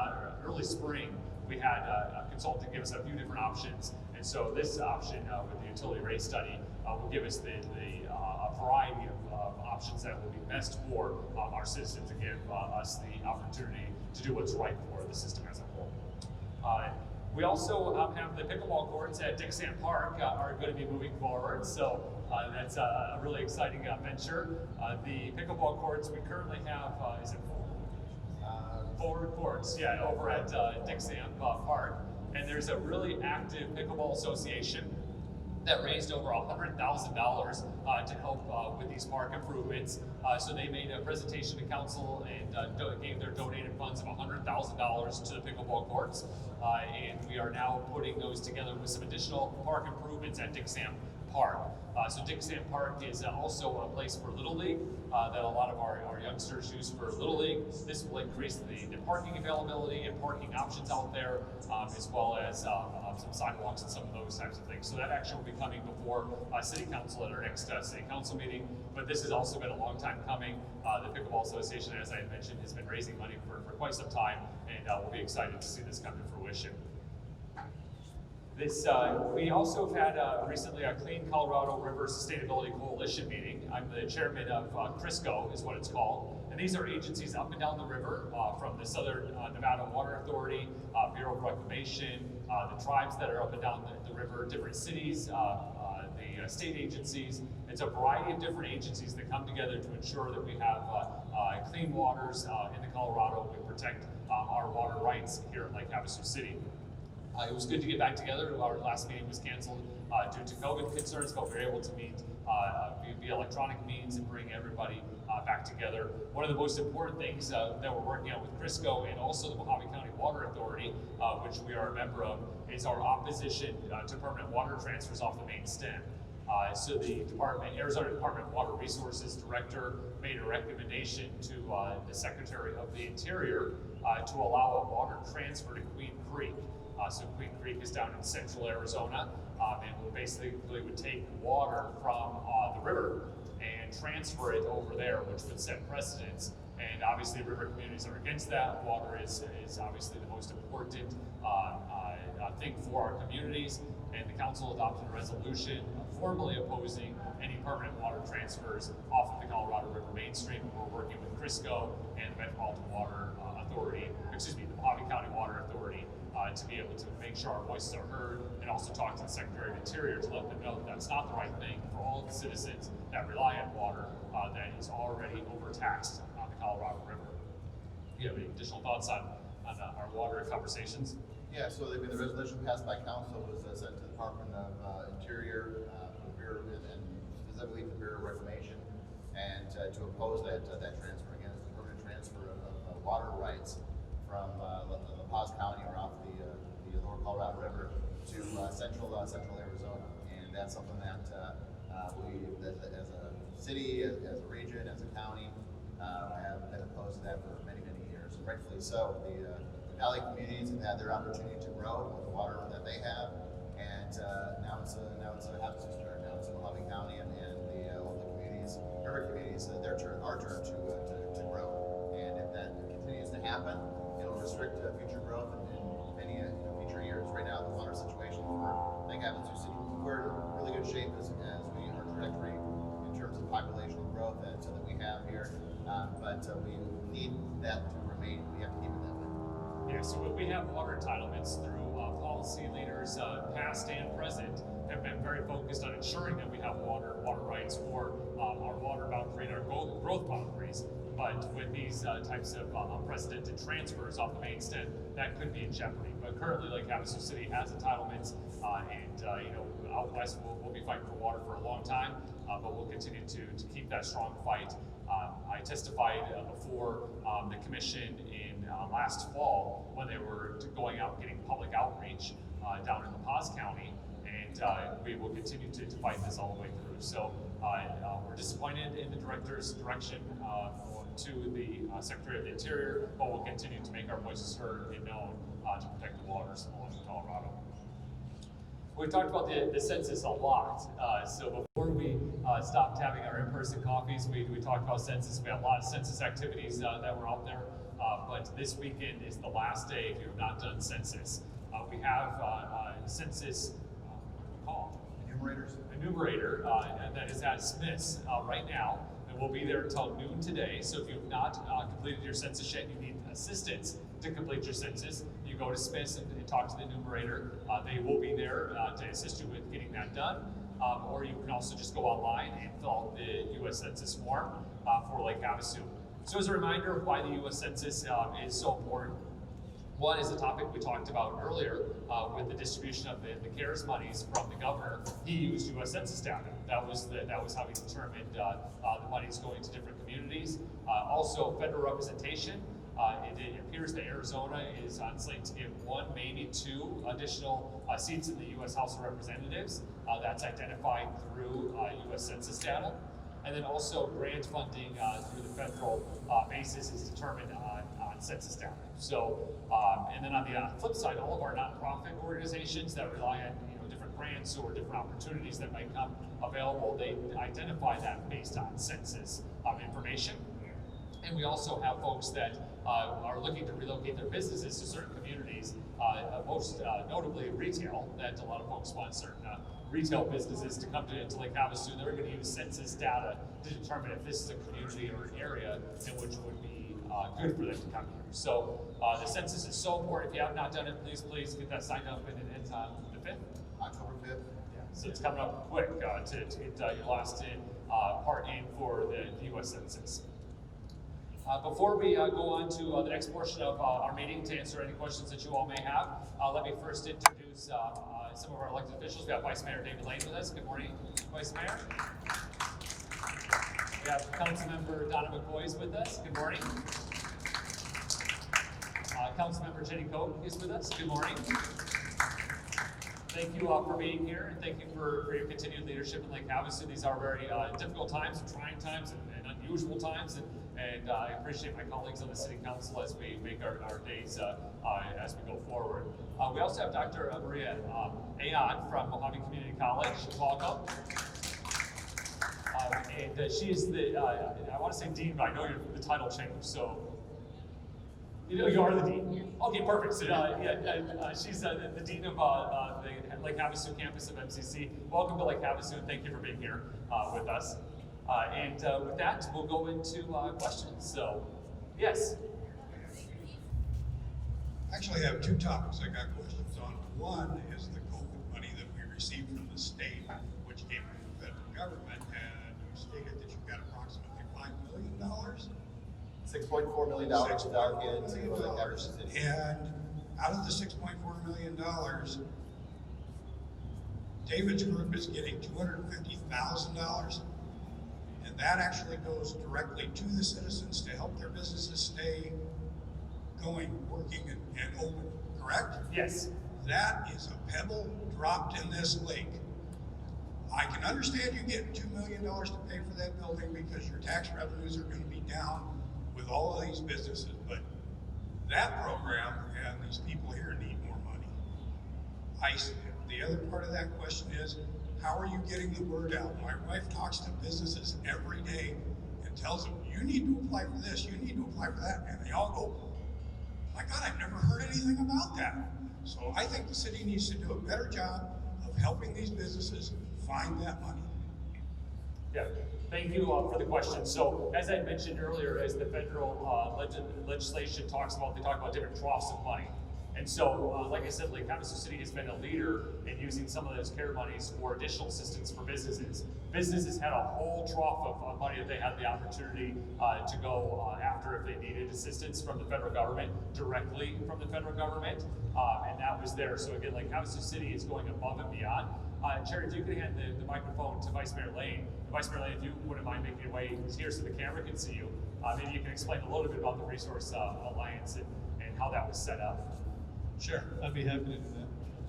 early spring, we had a consultant give us a few different options. And so this option with the utility rate study will give us a variety of options that will be best for our citizens and give us the opportunity to do what's right for the system as a whole. We also have the pickleball courts at Dickson Park are going to be moving forward. So that's a really exciting venture. The pickleball courts we currently have, is it 4 courts, yeah, over at Dickson Park. And there's a really active pickleball association that raised over $100,000 to help with these park improvements. So they made a presentation to council and gave their donated funds of $100,000 to the pickleball courts. And we are now putting those together with some additional park improvements at Dickson Park. So Dickson Park is also a place for Little League that a lot of our youngsters use for Little League. This will increase the parking availability and parking options out there, as well as some sidewalks and some of those types of things. So that action will be coming before City Council at our next City Council meeting. But this has also been a long time coming. The Pickleball Association, as I had mentioned, has been raising money for quite some time, and we'll be excited to see this come to fruition. We also have had recently a Clean Colorado River Sustainability Coalition meeting. I'm the chairman of CRISCO, is what it's called. And these are agencies up and down the river, from the Southern Nevada Water Authority, Bureau of Reclamation, the tribes that are up and down the river, different cities, the state agencies. It's a variety of different agencies that come together to ensure that we have clean waters in the Colorado. We protect our water rights here in Lake Havasu City. It was good to get back together. Our last meeting was canceled due to Coven concerns, but we were able to meet via electronic means and bring everybody back together. One of the most important things that we're working on with CRISCO and also the Mojave County Water Authority, which we are a member of, is our opposition to permanent water transfers off the main stem. So the Arizona Department of Water Resources Director made a recommendation to the Secretary of the Interior to allow a water transfer to Queen Creek. So Queen Creek is down in central Arizona, and we basically would take water from the river and transfer it over there, which would set precedents. And obviously river communities are against that. Water is obviously the most important thing for our communities, and the council adopted a resolution formally opposing any permanent water transfers off of the Colorado River mainstream. We're working with CRISCO and the Metropolitan Water Authority, the Mojave County Water Authority, to be able to make sure our voices are heard, and also talk to the Secretary of Interior to let them know that that's not the right thing for all the citizens that rely on water that is already overtaxed on the Colorado River. Do you have any additional thoughts on our water conversations? Yeah, so the resolution passed by council was sent to the Department of Interior, the Bureau, and specifically the Bureau of Reclamation, and to oppose that transfer. Again, it's a permanent transfer of water rights from La Paz County or off the lower Colorado River to central Arizona, and that's something that we, as a city, as a region, as a county, have been opposed to that for many years, and rightfully so. The valley communities have had their opportunity to grow with the water that they have, and now it's a Havasu turn. Now it's a Mojave County and the communities, river communities, our turn to grow. And if that continues to happen, it'll restrict future growth in many future years. Right now, the water situation for Lake Havasu City, we're in really good shape as we our trajectory in terms of population growth that we have here, but we need that to remain. We have to keep it that way. Yeah, so we have water entitlements through policy leaders, past and present, have been very focused on ensuring that we have water rights for our water boundary and our growth boundaries. But with these types of unprecedented transfers off the main stem, that could be in jeopardy. But currently, Lake Havasu City has entitlements, and out west we'll be fighting for water for a long time, but we'll continue to keep that strong fight. I testified before the commission in last fall when they were going out and getting public outreach down in La Paz County, and we will continue to fight this all the way through. So we're disappointed in the director's direction to the Secretary of the Interior, but we'll continue to make our voices heard and known to protect the waters along Colorado. We've talked about the census a lot, so before we stopped having our in-person coffees, we talked about census. We had a lot of census activities that were out there, but this weekend is the last day if you have not done census. We have census, enumerator that is at Smith's right now, and we'll be there until noon today. So if you have not completed your census yet, you need assistance to complete your census, you go to Smith's and talk to the enumerator. They will be there to assist you with getting that done. Or you can also just go online and fill out the U.S. Census form for Lake Havasu. So as a reminder of why the U.S. Census is so important, One is a topic we talked about earlier with the distribution of the CARES monies from the governor. He used U.S. Census data. That was how he determined the monies going to different communities. Also, federal representation. It appears that Arizona is on slate to give 1, maybe 2 additional seats in the U.S. House of Representatives. That's identified through U.S. Census data. And then also grant funding through the federal basis is determined on census data. So, and then on the flip side, all of our nonprofit organizations that rely on different grants or different opportunities that might come available, they identify that based on census information. And we also have folks that are looking to relocate their businesses to certain communities, most notably retail, that a lot of folks want certain retail businesses to come to Lake Havasu. They're going to use census data to determine if this is a community or an area in which would be good for them to come here. So the census is so important. If you have not done it, please get that signed up, and it ends on the 5th. October 5th. Yeah. So it's coming up quick to get your last part in for the U.S. Census. Before we go on to the next portion of our meeting to answer any questions that you all may have, let me first introduce some of our elected officials. We have Vice Mayor David Lane with us. Good morning, Vice Mayor. We have Councilmember Donna McCoy is with us. Good morning. Councilmember Jenny Koch is with us. Good morning. Thank you all for being here, and thank you for your continued leadership in Lake Havasu. These are very difficult times and trying times and unusual times, and I appreciate my colleagues on the City Council as we make our days as we go forward. We also have Dr. Maria Ayon from Mojave Community College. Welcome. And she is the, I want to say dean, but I know you're the title change, so you are the dean. Okay, perfect. So she's the dean of the Lake Havasu campus of MCC. Welcome to Lake Havasu, and thank you for being here with us. And with that, we'll go into questions. So, yes. Actually, I have 2 topics I got questions on. One is the COVID money that we received from the state, which came from the federal government, and you stated that you've got approximately $5 million. $6.4 million allocated to Lake Havasu City. And out of the $6.4 million, David's group is getting $250,000. And that actually goes directly to the citizens to help their businesses stay going, working, and open, correct? Yes. That is a pebble dropped in this lake. I can understand you getting $2 million to pay for that building because your tax revenues are going to be down with all of these businesses, but that program and these people here need more money. The other part of that question is, how are you getting the word out? My wife talks to businesses every day and tells them, you need to apply for this, you need to apply for that, and they all go, my God, I've never heard anything about that. So I think the city needs to do a better job of helping these businesses find that money. Yeah, thank you for the question. So, as I mentioned earlier, as the federal legislation talks about, they talk about different troughs of money. And so, like I said, Lake Havasu City has been a leader in using some of those CARE monies for additional assistance for businesses. Businesses had a whole trough of money that they had the opportunity to go after if they needed assistance from the federal government, directly from the federal government, and that was there. So again, Lake Havasu City is going above and beyond. Cherry, if you could hand the microphone to Vice Mayor Lane. Vice Mayor Lane, if you wouldn't mind making your way here so the camera can see you, maybe you can explain a little bit about the Resource Alliance and how that was set up. Sure, I'd be happy to do that.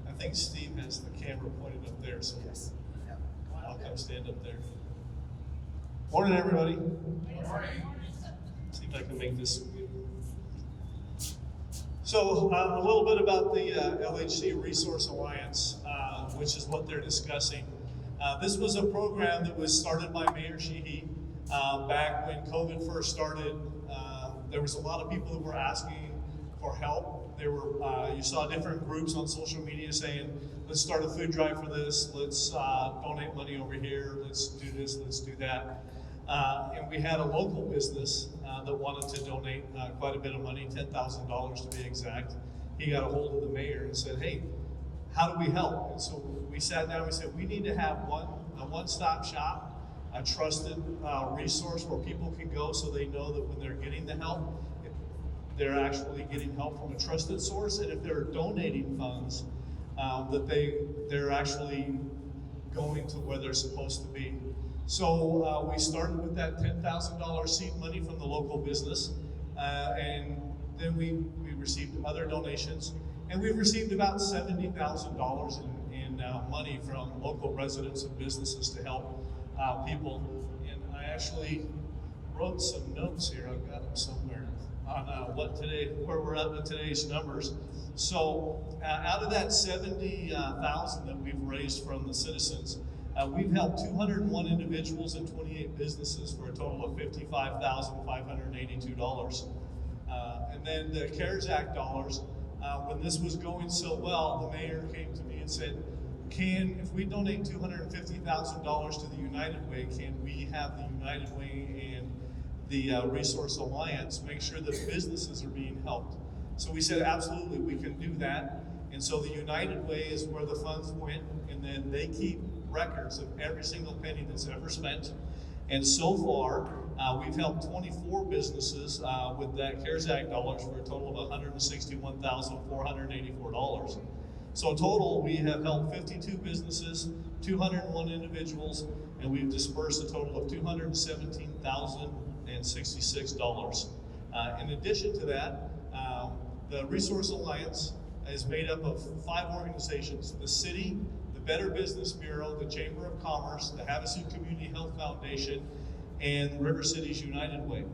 I think Steve has the camera pointed up there, so Yes. I'll come stand up there. Morning, everybody. Morning. See if I can make this. So a little bit about the Lhc Resource Alliance, which is what they're discussing. This was a program that was started by Mayor Sheehy back when Coven first started. There was a lot of people that were asking for help. There were, you saw different groups on social media saying, let's start a food drive for this, let's donate money over here, let's do this, let's do that. And we had a local business that wanted to donate quite a bit of money, $10,000 to be exact. He got a hold of the mayor and said, hey, how do we help? And so we sat down, we said, we need to have a one-stop shop, a trusted resource where people can go so they know that when they're getting the help, they're actually getting help from a trusted source, and if they're donating funds, that they're actually going to where they're supposed to be. So we started with that $10,000 seed money from the local business, and then we received other donations, and we've received about $70,000 in money from local residents and businesses to help people. And I actually wrote some notes here. I've got them somewhere on where we're at with today's numbers. So out of that 70,000 that we've raised from the citizens, we've helped 201 individuals and 28 businesses for a total of $55,582. And then the CARES Act dollars, when this was going so well, the mayor came to me and said, if we donate $250,000 to the United Way, can we have the United Way and the Resource Alliance make sure that businesses are being helped? So we said, absolutely, we can do that. And so the United Way is where the funds went, and then they keep records of every single penny that's ever spent. And so far, we've helped 24 businesses with that CARES Act dollars for a total of $161,484. So in total, we have helped 52 businesses, 201 individuals, and we've dispersed a total of $217,066. In addition to that, the Resource Alliance is made up of 5 organizations: the city, the Better Business Bureau, the Chamber of Commerce, the Havasu Community Health Foundation, and River Cities United Way.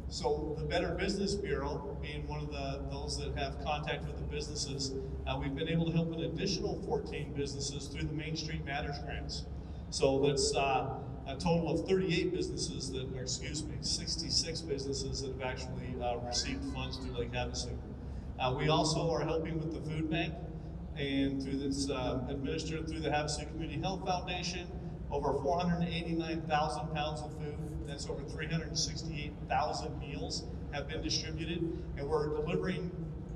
So the Better Business Bureau, being one of those that have contact with the businesses, we've been able to help an additional 14 businesses through the Main Street Matters grants. So that's a total of 38 businesses 66 businesses that have actually received funds through Lake Havasu. We also are helping with the food bank, and through this administered through the Havasu Community Health Foundation, over 489,000 pounds of food. That's over 368,000 meals have been distributed, and we're delivering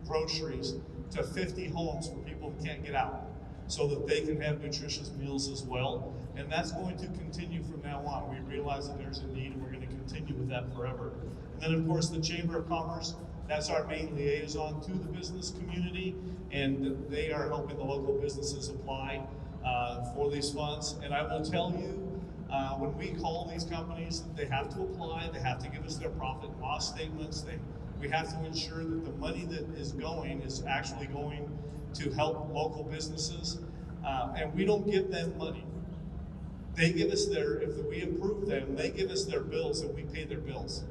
groceries to 50 homes for people who can't get out, so that they can have nutritious meals as well. And that's going to continue from now on. We realize that there's a need, and we're going to continue with that forever. And then, of course, the Chamber of Commerce, that's our main liaison to the business community, and they are helping the local businesses apply for these funds. And I will tell you, when we call these companies, they have to apply, they have to give us their profit and loss statements. We have to ensure that the money that is going is actually going to help local businesses. And we don't give them money. They give us if we approve them, they give us their bills and we pay their bills.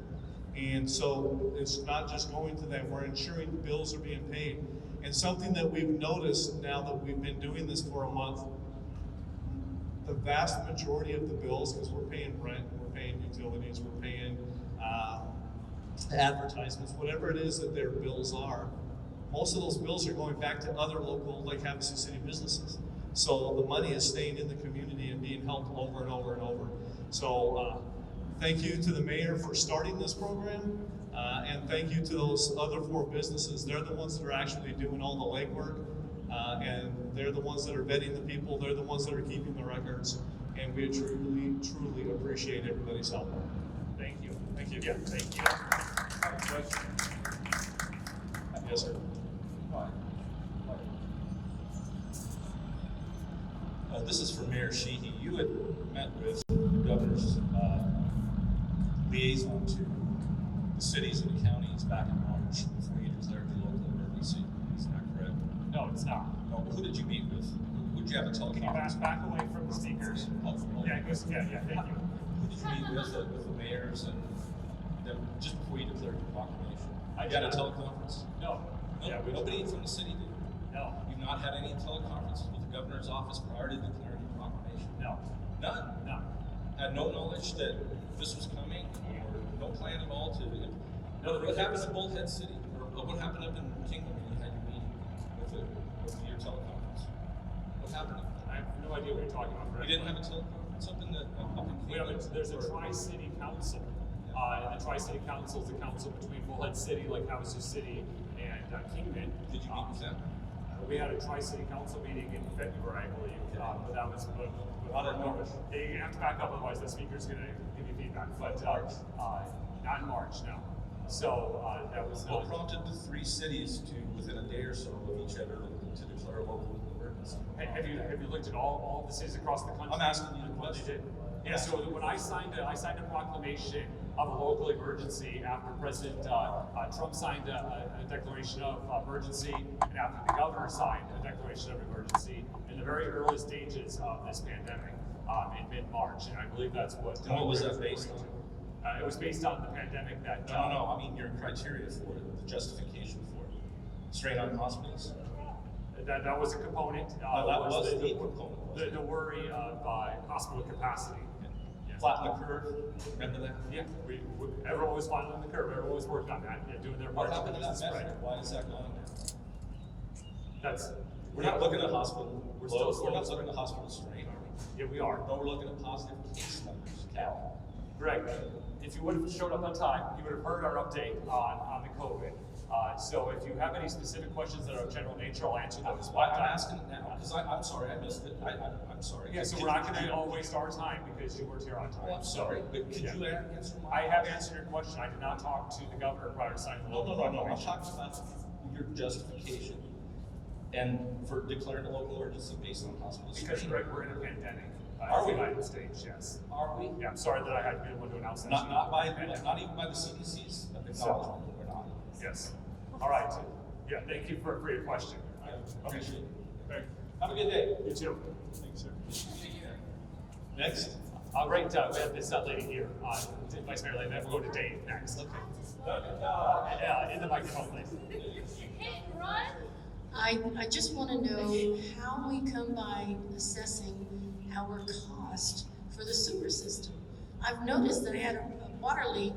And so it's not just going to them, we're ensuring the bills are being paid. And something that we've noticed now that we've been doing this for a month, the vast majority of the bills, because we're paying rent, we're paying utilities, we're paying advertisements, whatever it is that their bills are, most of those bills are going back to other local, like Havasu City businesses. So the money is staying in the community and being helped over and over and over. So thank you to the mayor for starting this program, and thank you to those other 4 businesses. They're the ones that are actually doing all the legwork, and they're the ones that are vetting the people. They're the ones that are keeping the records, and we truly, truly appreciate everybody's help. Thank you. Thank you. Yeah, thank you. I have a question. Yes, sir. This is for Mayor Sheehy. You had met with the governor's liaison to the cities and the counties back in March before you declared the local emergency. Is that correct? No, it's not. No, who did you meet with? Who did you have a teleconference? Back away from the speakers. Oh, Yeah, thank you. Who did you meet with the mayors and then just before you declared your proclamation? I You had a did. teleconference? No. No, Yeah, nobody from the city did. No. You've not had any teleconferences with the governor's office prior to declaring your proclamation? No. None? No. Had no knowledge that this was coming, or no plan at all to? No, What happened in Bullhead City, or what happened up in Kingdom when you had your meeting with your teleconference? What happened? I have no idea what you're talking about. You didn't have a teleconference up in Kingdom? There's a Tri-City Council, and the Tri-City Council is the council between Bullhead City, like Havasu City, and Kingman. Did you meet with them? We had a Tri-City Council meeting in February, I believe, but that was. Not in March. You have to back up, otherwise the speaker's going to give you feedback. But not in March, no. So that was What not. prompted the 3 cities to, within a day or so of each other, to declare a local emergency? Have you looked at all the cities across the country? I'm asking you the What they question. did? Yeah. So when I signed a proclamation of a local emergency after President Trump signed a declaration of emergency, and after the governor signed a declaration of emergency in the very early stages of this pandemic in mid-March, and I believe that's what. And what was that based on? It was based on the pandemic that. No. I mean your criteria for it, the justification for it. Strain on hospitals? That was a component. That was the component. The worry of hospital capacity. Yeah. Flatten the curve, remember that? Yeah, everyone was flattening the curve. Everyone was working on that, doing their part. What happened to that Spread. measure? Why is that going down? We're not looking at hospital We're loads, still we're not slowly looking at hospital strain, are we? Yeah, we are. No, we're looking at positive case numbers, Cal. Greg, if you would have showed up on time, you would have heard our update on the COVID. So if you have any specific questions that are of general nature, I'll answer those. I'm asking it now, because I'm sorry, I missed it. I'm sorry. Yeah, so we're not going to all waste our time because you weren't here on time. Oh, I'm sorry, but could you answer my I have answered your question. I did not talk to the governor prior to signing the No, local I'm proclamation. talking about your justification and for declaring a local emergency based on hospital Because, strain. Greg, we're in a pandemic. Are in we? the United States, yes. Are we? Yeah, I'm sorry that I had to be the one to announce that. Not even by the CDC's acknowledgement, we're not. Yes. All right. Yeah, thank you for your question. I appreciate it. Okay. Have a good day. You too. Thanks, sir. Next. Right, we have this lady here, Vice Mayor Lane, then we'll go to Dave next. Okay. In the microphone, please. I just want to know how we come by assessing our cost for the sewer system. I've noticed that I had a water leak,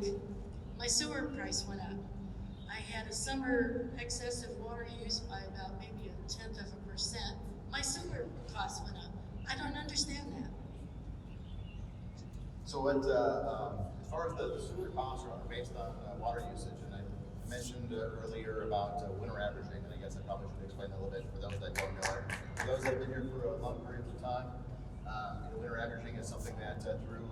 my sewer price went up. I had a summer excessive water use by about maybe 0.1%. My sewer cost went up. I don't understand that. So what, as far as the sewer costs are based on water usage, and I mentioned earlier about winter averaging, and I guess I probably should explain that a little bit for those that don't know it. For those that have been here for long periods of time, winter averaging is something that through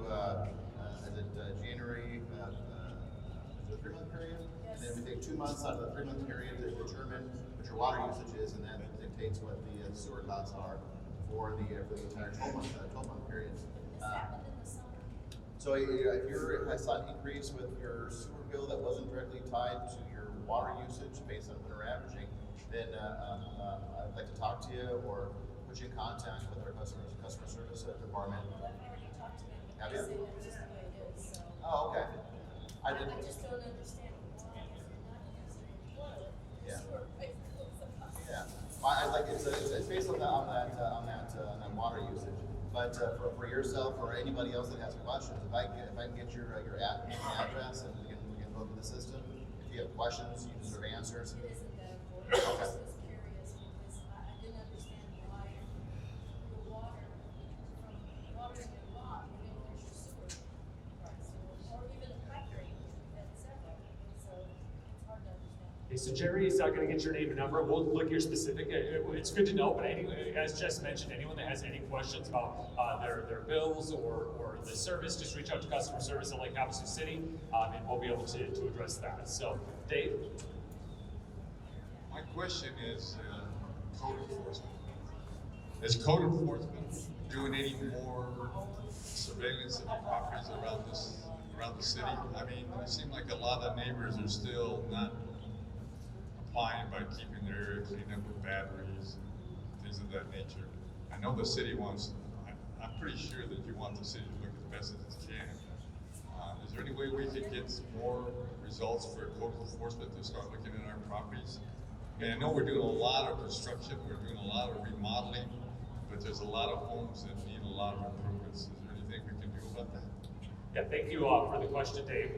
January, is it a 3-month period? Yes. And then we take 2 months out of the 3-month period to determine what your water usage is, and that dictates what the sewer costs are for the entire 12-month period. So if you saw an increase with your sewer bill that wasn't directly tied to your water usage based on winter averaging, then I'd like to talk to you or put you in contact with our customer service department. Well, I've already talked to them. Have They you? say that's just the way it is, so. Oh, okay. I just don't understand why if you're not using water, Yeah. sewer pipe goes up. Yeah, well, I'd like it's based on that water usage. But for yourself or anybody else that has questions, if I can get your address and we can go through the system. If you have questions, you deserve answers. It isn't that important. I just was curious because I didn't understand why the water, from watering your lawn, would increase your sewer price or even the pipe rate, et cetera. So it's hard to understand. Okay, so Jerry is going to get your name and number. We'll look your specific. It's good to know, but anyway, as Jess mentioned, anyone that has any questions about their bills or the service, just reach out to customer service at Havasu City, and we'll be able to address that. So, Dave? My question is code enforcement. Is code enforcement doing any more surveillance of properties around the city? I mean, it seems like a lot of neighbors are still not applying by keeping their area cleaned up with batteries and things of that nature. I know the city wants, I'm pretty sure that you want the city to look as best as it can. Is there any way we could get more results for code enforcement to start looking at our properties? I mean, I know we're doing a lot of construction, we're doing a lot of remodeling, but there's a lot of homes that need a lot of improvements. Is there anything we can do about that? Yeah, thank you for the question, Dave.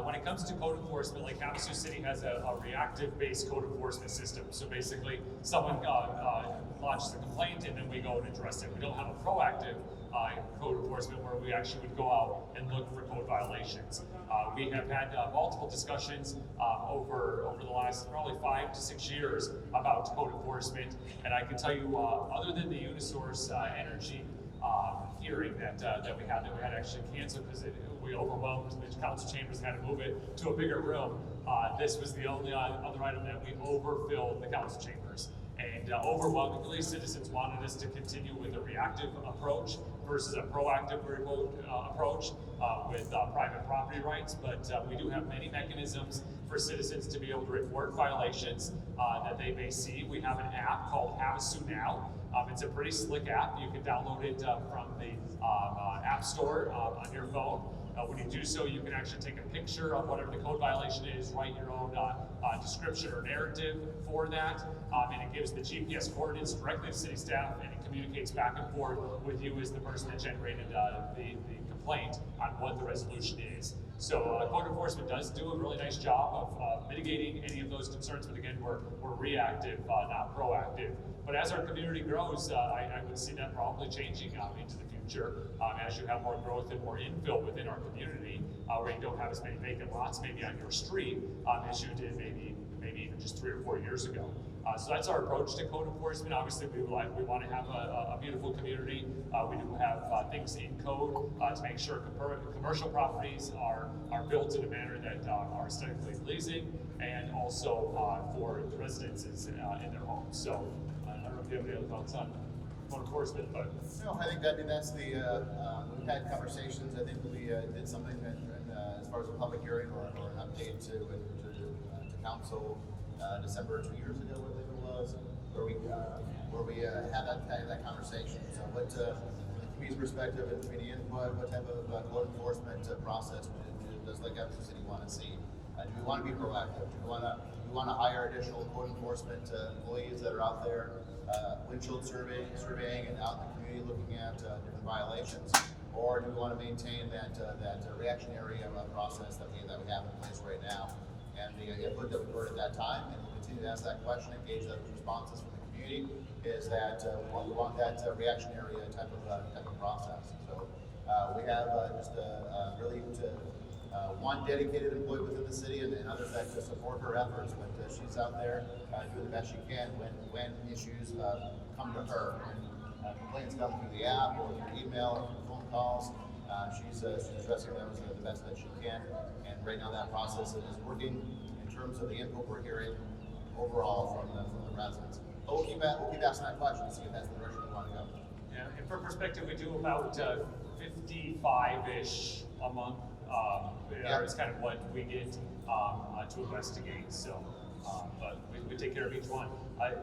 When it comes to code enforcement, Havasu City has a reactive-based code enforcement system. So basically, someone launches a complaint and then we go and address it. We don't have a proactive code enforcement where we actually would go out and look for code violations. We have had multiple discussions over the last probably 5 to 6 years about code enforcement, and I can tell you, other than the Unisource energy hearing that we had actually canceled because we overwhelmed the council chambers and had to move it to a bigger room. This was the only other item that we overfilled the council chambers. And overwhelmingly, citizens wanted us to continue with a reactive approach versus a proactive approach with private property rights. But we do have many mechanisms for citizens to be able to report violations that they may see. We have an app called Havasu now. It's a pretty slick app. You can download it from the App Store on your phone. When you do so, you can actually take a picture of whatever the code violation is, write your own description or narrative for that, and it gives the GPS coordinates directly to city staff, and it communicates back and forth with you as the person that generated the complaint on what the resolution is. So code enforcement does do a really nice job of mitigating any of those concerns, but again, we're reactive, not proactive. But as our community grows, I would see that probably changing into the future as you have more growth and more infill within our community, where you don't have as many vacant lots maybe on your street as you did maybe even just 3 or 4 years ago. So that's our approach to code enforcement. Obviously, we want to have a beautiful community. We do have things in code to make sure commercial properties are built in a manner that are aesthetically pleasing, and also for the residences in their homes. So I don't know if you have any other thoughts on code enforcement, but no, I think that's the we've had conversations. I think we did something as far as a public hearing or an update to council December 2 years ago, I believe it was, where we had that conversation. So what from the community's perspective and community input, what type of code enforcement process does the Havasu City want to see? Do we want to be proactive? Do we want to hire additional code enforcement employees that are out there windshield surveying and out in the community looking at different violations, or do we want to maintain that reactionary process that we have in place right now? And the input that we heard at that time, and we'll continue to ask that question, engage those responses from the community, is that we want that reactionary type of process. So we have really one dedicated employee within the city, and others that to support her efforts. But she's out there doing the best she can when issues come to her, when complaints come through the app or through email or through phone calls. She's addressing those the best that she can, and right now that process is working in terms of the input we're hearing overall from the residents. But we'll keep asking that question to see if that's the direction we want to go. yeah, and for perspective, we do about 55-ish a month. It's kind of what we get to investigate. So, but we take care of each one.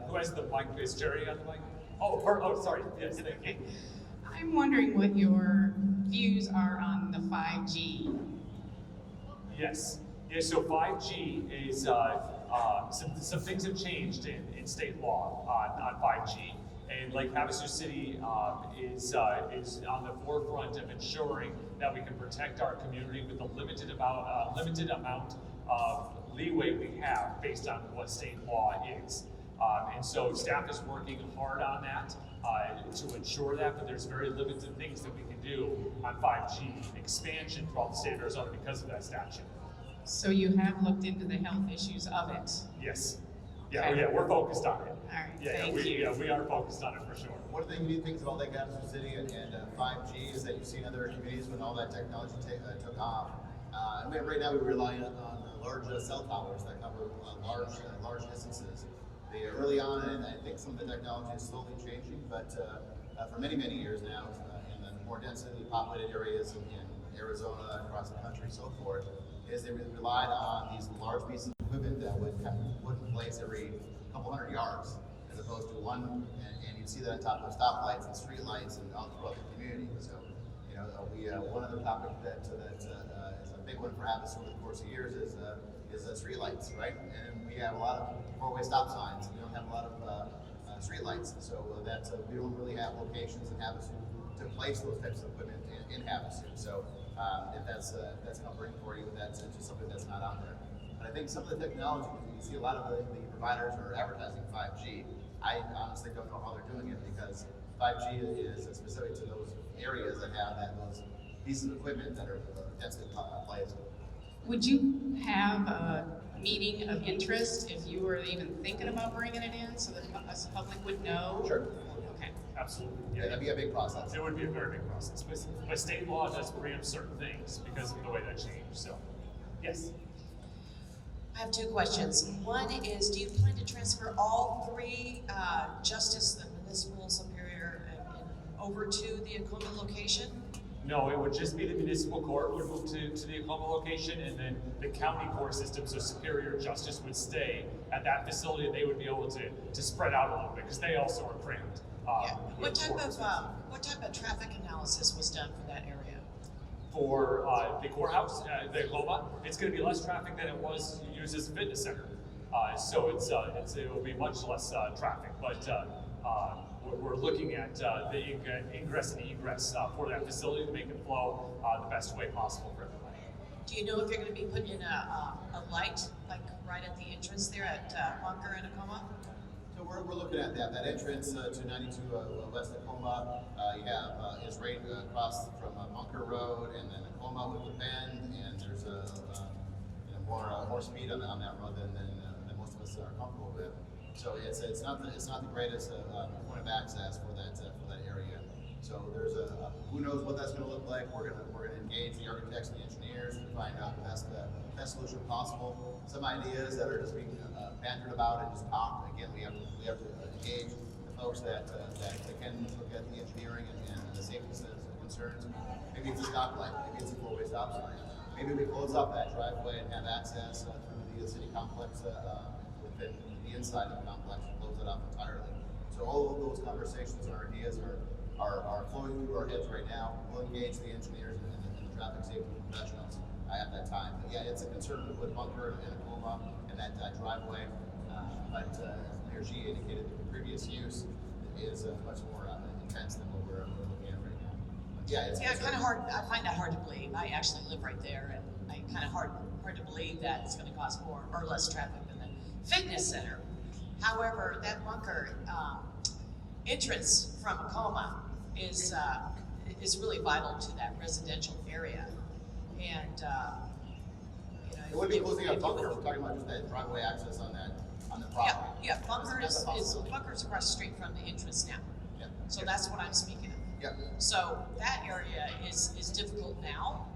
Who has the mic? Is Jerry on the mic? Oh, sorry. Yes, thank you. I'm wondering what your views are on the 5G. Yes. Yeah, so 5G is, some things have changed in state law on 5G. And like Havasu City is on the forefront of ensuring that we can protect our community with the limited amount of leeway we have based on what state law is. And so staff is working hard on that to ensure that, but there's very limited things that we can do on 5G expansion throughout the state of Arizona because of that statute. So you have looked into the health issues of it? Yes. Yeah, Okay. yeah, we're focused on it. All right, Thank you. Yeah, we are focused on it for sure. One of the unique things about Lake Havasu City and 5G is that you've seen other communities when all that technology took off. Right now we rely on large cell towers that cover large distances. Early on, and I think some of the technology is slowly changing, but for many years now, in the more densely populated areas in Arizona, across the country, and so forth, is they relied on these large pieces of equipment that would kind of put in place every couple hundred yards, as opposed to one, and you'd see that on top of stoplights and street lights and all throughout the community. So, one other topic that is a big one for Havasu over the course of years is street lights, right? And we have a lot of four-way stop signs, and we don't have a lot of street lights. So we don't really have locations in Havasu to place those types of equipment in Havasu. So if that's comforting for you, that's just something that's not out there. But I think some of the technology, you see a lot of the providers are advertising 5G. I honestly don't know how they're doing it, because 5G is specific to those areas that have those pieces of equipment that are densely placed. Would you have a meeting of interest if you were even thinking about bringing it in, so that us public would know? Sure. Okay. absolutely. Yeah, that'd be a big process. It would be a very big process, but state law does preempt certain things because of the way that changed. So, yes. I have two questions. One is, do you plan to transfer all three, justice, the municipal, superior, and over to the Acoma location? No, it would just be the municipal court would move to the Acoma location, and then the county court system, so Superior Justice would stay at that facility. They would be able to spread out a little bit because they also are cramped. Yeah. What type of traffic analysis was done for that area? For the courthouse, the Acoma, it's going to be less traffic than it was used as a fitness center. So it will be much less traffic, but we're looking at the ingress and egress for that facility to make it flow the best way possible for everybody. Do you know if you're going to be putting in a light, like right at the entrance there at Bunker and Acoma? So we're looking at that entrance to 92 West Acoma. You have is right across from Bunker Road, and then Acoma with the bend, and there's more speed on that road than most of us are comfortable with. So it's not the greatest point of access for that area. So there's who knows what that's going to look like. We're gonna engage the architects and the engineers to find out the best solution possible. Some ideas that are just being bantered about and just talked. Again, we have to engage the folks that can look at the engineering and the safety concerns. Maybe it's a stoplight. Maybe it's a four-way stop sign. Maybe we close up that driveway and have access through the city complex within the inside of the complex and close it up entirely. So all of those conversations and ideas are flowing through our heads right now. We'll engage the engineers and the traffic safety professionals at that time. But yeah, it's a concern with Bunker and Acoma and that driveway. But Mayor G indicated that the previous use is much more intense than what we're looking at right now. But yeah, it's kind of hard. I find that hard to believe. I actually live right there, and I kind of hard to believe that it's going to cause more or less traffic than the fitness center. However, that Bunker entrance from Acoma is really vital to that residential area, and it would be closing up Bunker. We're talking about just that driveway access on the property. Yeah. Bunker's across the street from the entrance now. Yeah. So that's what I'm speaking of. Yeah. So that area is difficult now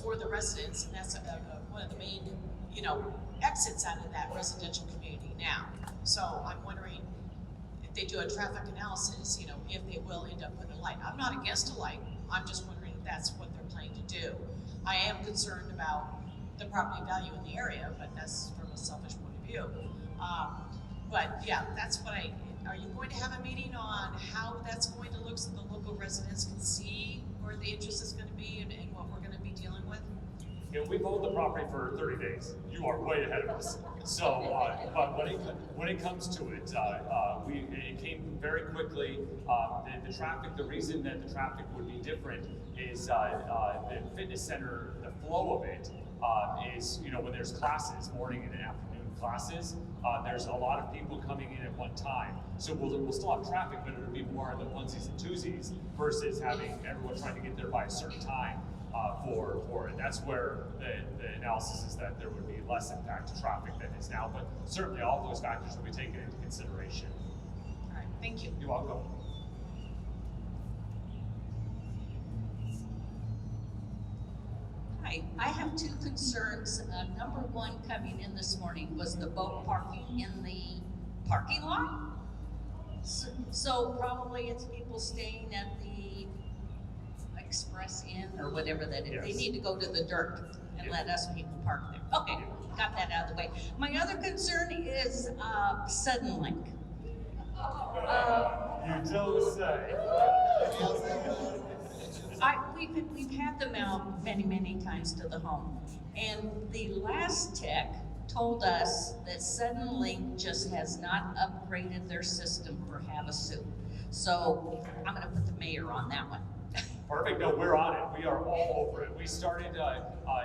for the residents, and that's one of the main exits out of that residential community now. So I'm wondering if they do a traffic analysis, if they will end up putting a light. I'm not against a light. I'm just wondering if that's what they're planning to do. I am concerned about the property value in the area, but that's from a selfish point of view. But yeah, that's what are you going to have a meeting on how that's going to look so the local residents can see where the interest is going to be and what we're going to be dealing with? We've owned the property for 30 days. You are way ahead of us. So, but when it comes to it, it came very quickly. The traffic, the reason that the traffic would be different is the fitness center, the flow of it is, when there's classes, morning and afternoon classes, there's a lot of people coming in at one time. So we'll still have traffic, but it'll be more of the onesies and twosies versus having everyone trying to get there by a certain time. For it. That's where the analysis is that there would be less impact to traffic than is now, but certainly all those factors will be taken into consideration. All right, thank you. You're welcome. Hi, I have two concerns. Number one, coming in this morning was the boat parking in the parking lot. So probably it's people staying at the Express Inn or whatever that is. Yes. They need to go to the dirt and let us people park there. Okay, got that out of the way. My other concern is Suddenlink. You don't say. We've had them out many times to the home, and the last tech told us that Suddenlink just has not upgraded their system for Havasu. So I'm going to put the mayor on that one. Perfect. No, we're on it. We are all over it. We started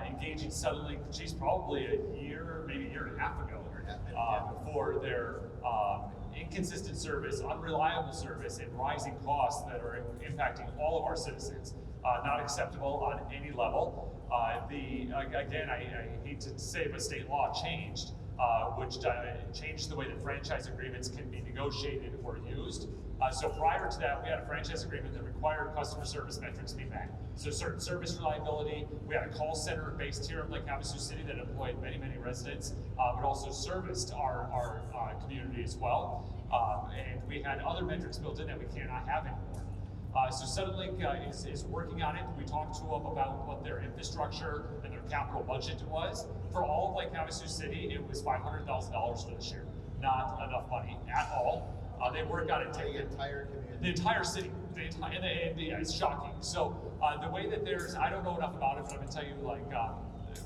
engaging Suddenlink, geez, probably a year, maybe a year and a half ago, for their inconsistent service, unreliable service, and rising costs that are impacting all of our citizens. Not acceptable on any level. Again, I hate to say it, but state law changed which changed the way that franchise agreements can be negotiated or used. So prior to that, we had a franchise agreement that required customer service metrics be met. So certain service reliability, we had a call center based here in Lake Havasu City that employed many, many residents, but also serviced our community as well. And we had other metrics built in that we cannot have anymore. So Suddenlink is working on it. We talked to them about what their infrastructure and their capital budget was. For all of Lake Havasu City, it was $500,000 for this year. Not enough money at all. They work on it. The entire community. The entire city. Yeah, it's shocking. So the way that I don't know enough about it, but I'm gonna tell you like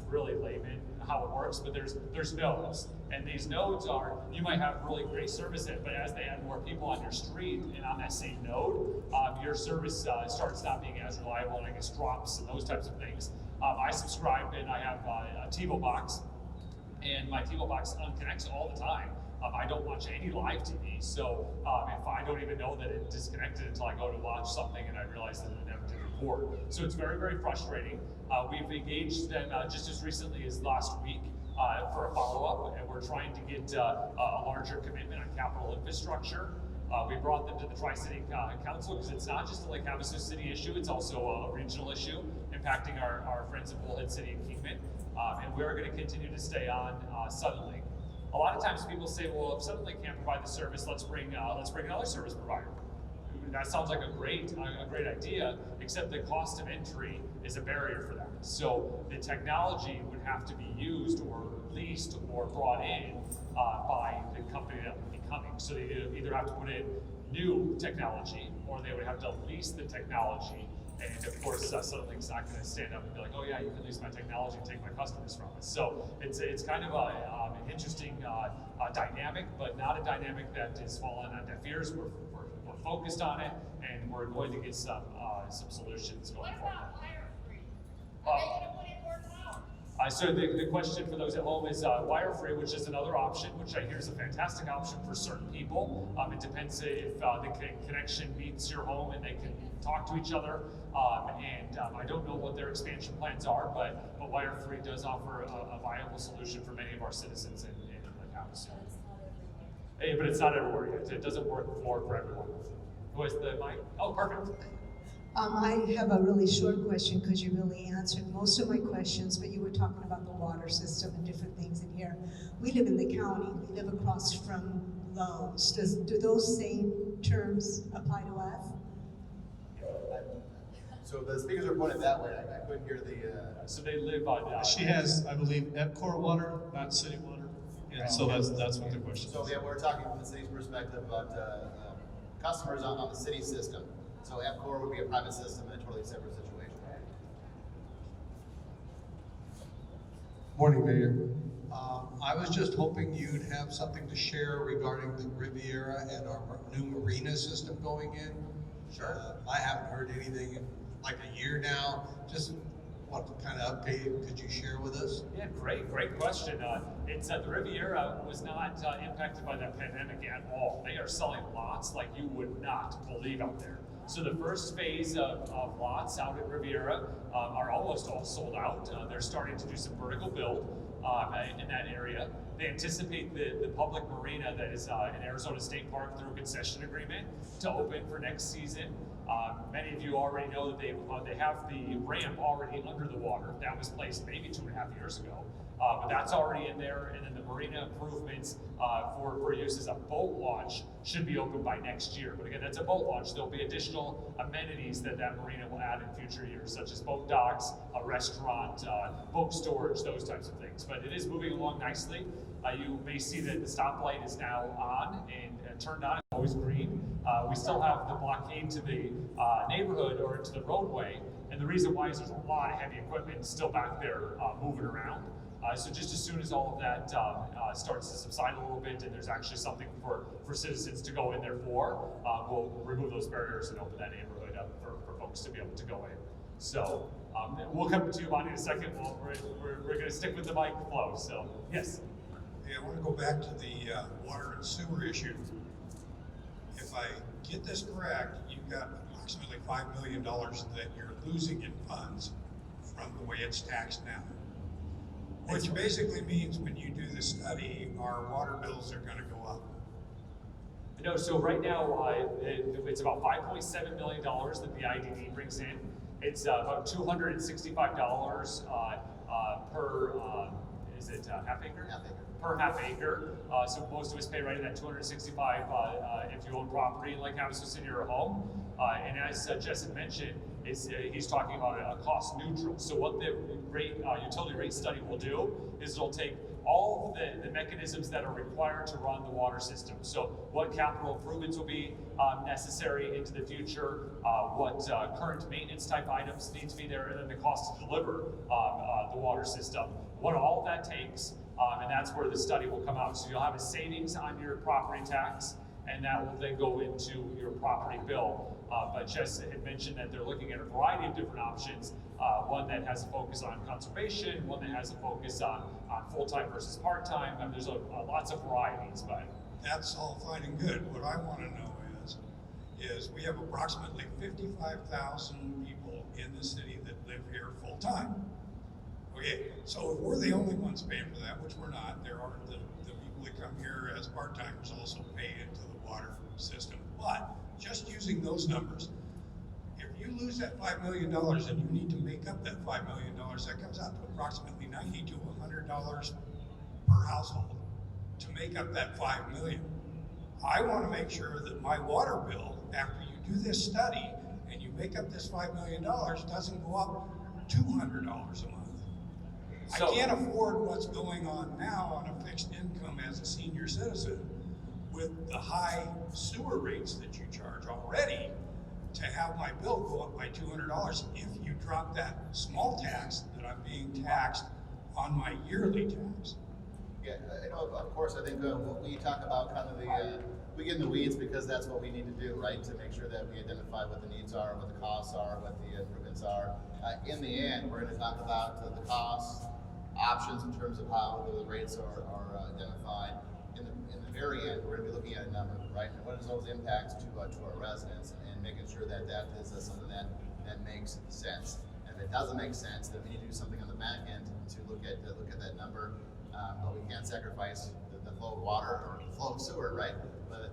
really layman how it works, but there's nodes. And these nodes are, you might have really great service in, but as they add more people on your street and on that same node, your service starts not being as reliable and I guess drops and those types of things. I subscribe and I have a TiVo box, and my TiVo box unconnects all the time. I don't watch any live TV, so if I don't even know that it disconnected until I go to watch something and I realize that it never did record. So it's very, very frustrating. We've engaged them just as recently as last week for a follow-up, and we're trying to get a larger commitment on capital infrastructure. We brought them to the Tri-City Council because it's not just a Lake Havasu City issue, it's also a regional issue impacting our friends in Bullhead City and Kingman. And we're going to continue to stay on Suddenlink. A lot of times people say, well, if Suddenlink can't provide the service, let's bring another service provider. That sounds like a great idea, except the cost of entry is a barrier for them. So the technology would have to be used or leased or brought in by the company that would be coming. So they either have to put in new technology or they would have to lease the technology. And of course, Suddenlink's not going to stand up and be like, oh yeah, you can lease my technology and take my customers from us. So it's kind of an interesting dynamic, but not a dynamic that is falling on deaf ears. We're focused on it, and we're going to get some solutions going forward. What about wire free? Are they gonna put in more power? So the question for those at home is wire free, which is another option, which I hear is a fantastic option for certain people. It depends if the connection meets your home and they can talk to each other. I don't know what their expansion plans are, but wire free does offer a viable solution for many of our citizens in Lake Havasu. But it's not everywhere yet. It doesn't work for everyone. Who has the mic? Oh, perfect. I have a really short question because you really answered most of my questions, but you were talking about the water system and different things in here. We live in the county. We live across from Lowe's. Do those same terms apply to us? So the speakers are pointed that way. I couldn't hear the. So they live on. She has, I believe, EPCOR water, not city water. And so that's what the question is. So yeah, we're talking from the city's perspective about customers on the city system. So EPCOR would be a private system in a totally separate situation. Morning, Mayor. I was just hoping you'd have something to share regarding the Riviera and our new marina system going in. Sure. I haven't heard anything in like a year now. Just what kind of update could you share with us? Yeah, great question. It's the Riviera was not impacted by that pandemic at all. They are selling lots like you would not believe out there. So the first phase of lots out at Riviera are almost all sold out. They're starting to do some vertical build in that area. They anticipate the public marina that is in Arizona State Park through a concession agreement to open for next season. Many of you already know that they have the ramp already under the water. That was placed maybe 2.5 years ago. But that's already in there, and then the marina improvements for use as a boat launch should be open by next year. But again, that's a boat launch. There'll be additional amenities that marina will add in future years, such as boat docks, a restaurant, boat storage, those types of things. But it is moving along nicely. You may see that the stoplight is now on and turned on. It's always green. We still have the blockade to the neighborhood or to the roadway, and the reason why is there's a lot of heavy equipment still back there moving around. So just as soon as all of that starts to subside a little bit and there's actually something for citizens to go in there for, we'll remove those barriers and open that neighborhood up for folks to be able to go in. So we'll come to you, Bonnie, in a second. We're going to stick with the mic flow. So, yes? Yeah, I want to go back to the water and sewer issue. If I get this correct, you've got approximately $5 million that you're losing in funds from the way it's taxed now. Which basically means when you do the study, our water bills are gonna go up. No, so right now, it's about $5.7 million that the IDD brings in. It's about $265 per, is it half acre? Half acre. Per half acre. So most of us pay right in that 265 if you own property like Havasu City or a home. And as Jess mentioned, he's talking about a cost neutral. So what the utility rate study will do is it'll take all of the mechanisms that are required to run the water system. So what capital improvements will be necessary into the future, what current maintenance type items need to be there, and then the cost to deliver the water system. What all that takes, and that's where the study will come out. So you'll have a savings on your property tax, and that will then go into your property bill. But Jess had mentioned that they're looking at a variety of different options, one that has a focus on conservation, one that has a focus on full-time versus part-time. I mean, there's lots of varieties, but. That's all fine and good. What I want to know is we have approximately 55,000 people in the city that live here full-time. Okay, so if we're the only ones paying for that, which we're not, there are the people that come here as part-timers also pay into the water system. But just using those numbers, if you lose that $5 million and you need to make up that $5 million, that comes out to approximately $90 to $100 per household to make up that $5 million. I want to make sure that my water bill, after you do this study and you make up this $5 million, doesn't go up $200 a month. So, I can't afford what's going on now on a fixed income as a senior citizen with the high sewer rates that you charge already to have my bill go up by $200 if you drop that small tax that I'm being taxed on my yearly tax. Yeah, you know, of course, I think when we talk about kind of we get in the weeds because that's what we need to do, right? To make sure that we identify what the needs are, what the costs are, what the improvements are. In the end, we're going to talk about the costs, options in terms of how the rates are identified. In the very end, we're going to be looking at a number, right? And what is those impacts to our residents, and making sure that that is something that makes sense. And if it doesn't make sense, then we need to do something on the back end to look at that number. But we can't sacrifice the flow of water or the flow of sewer, right,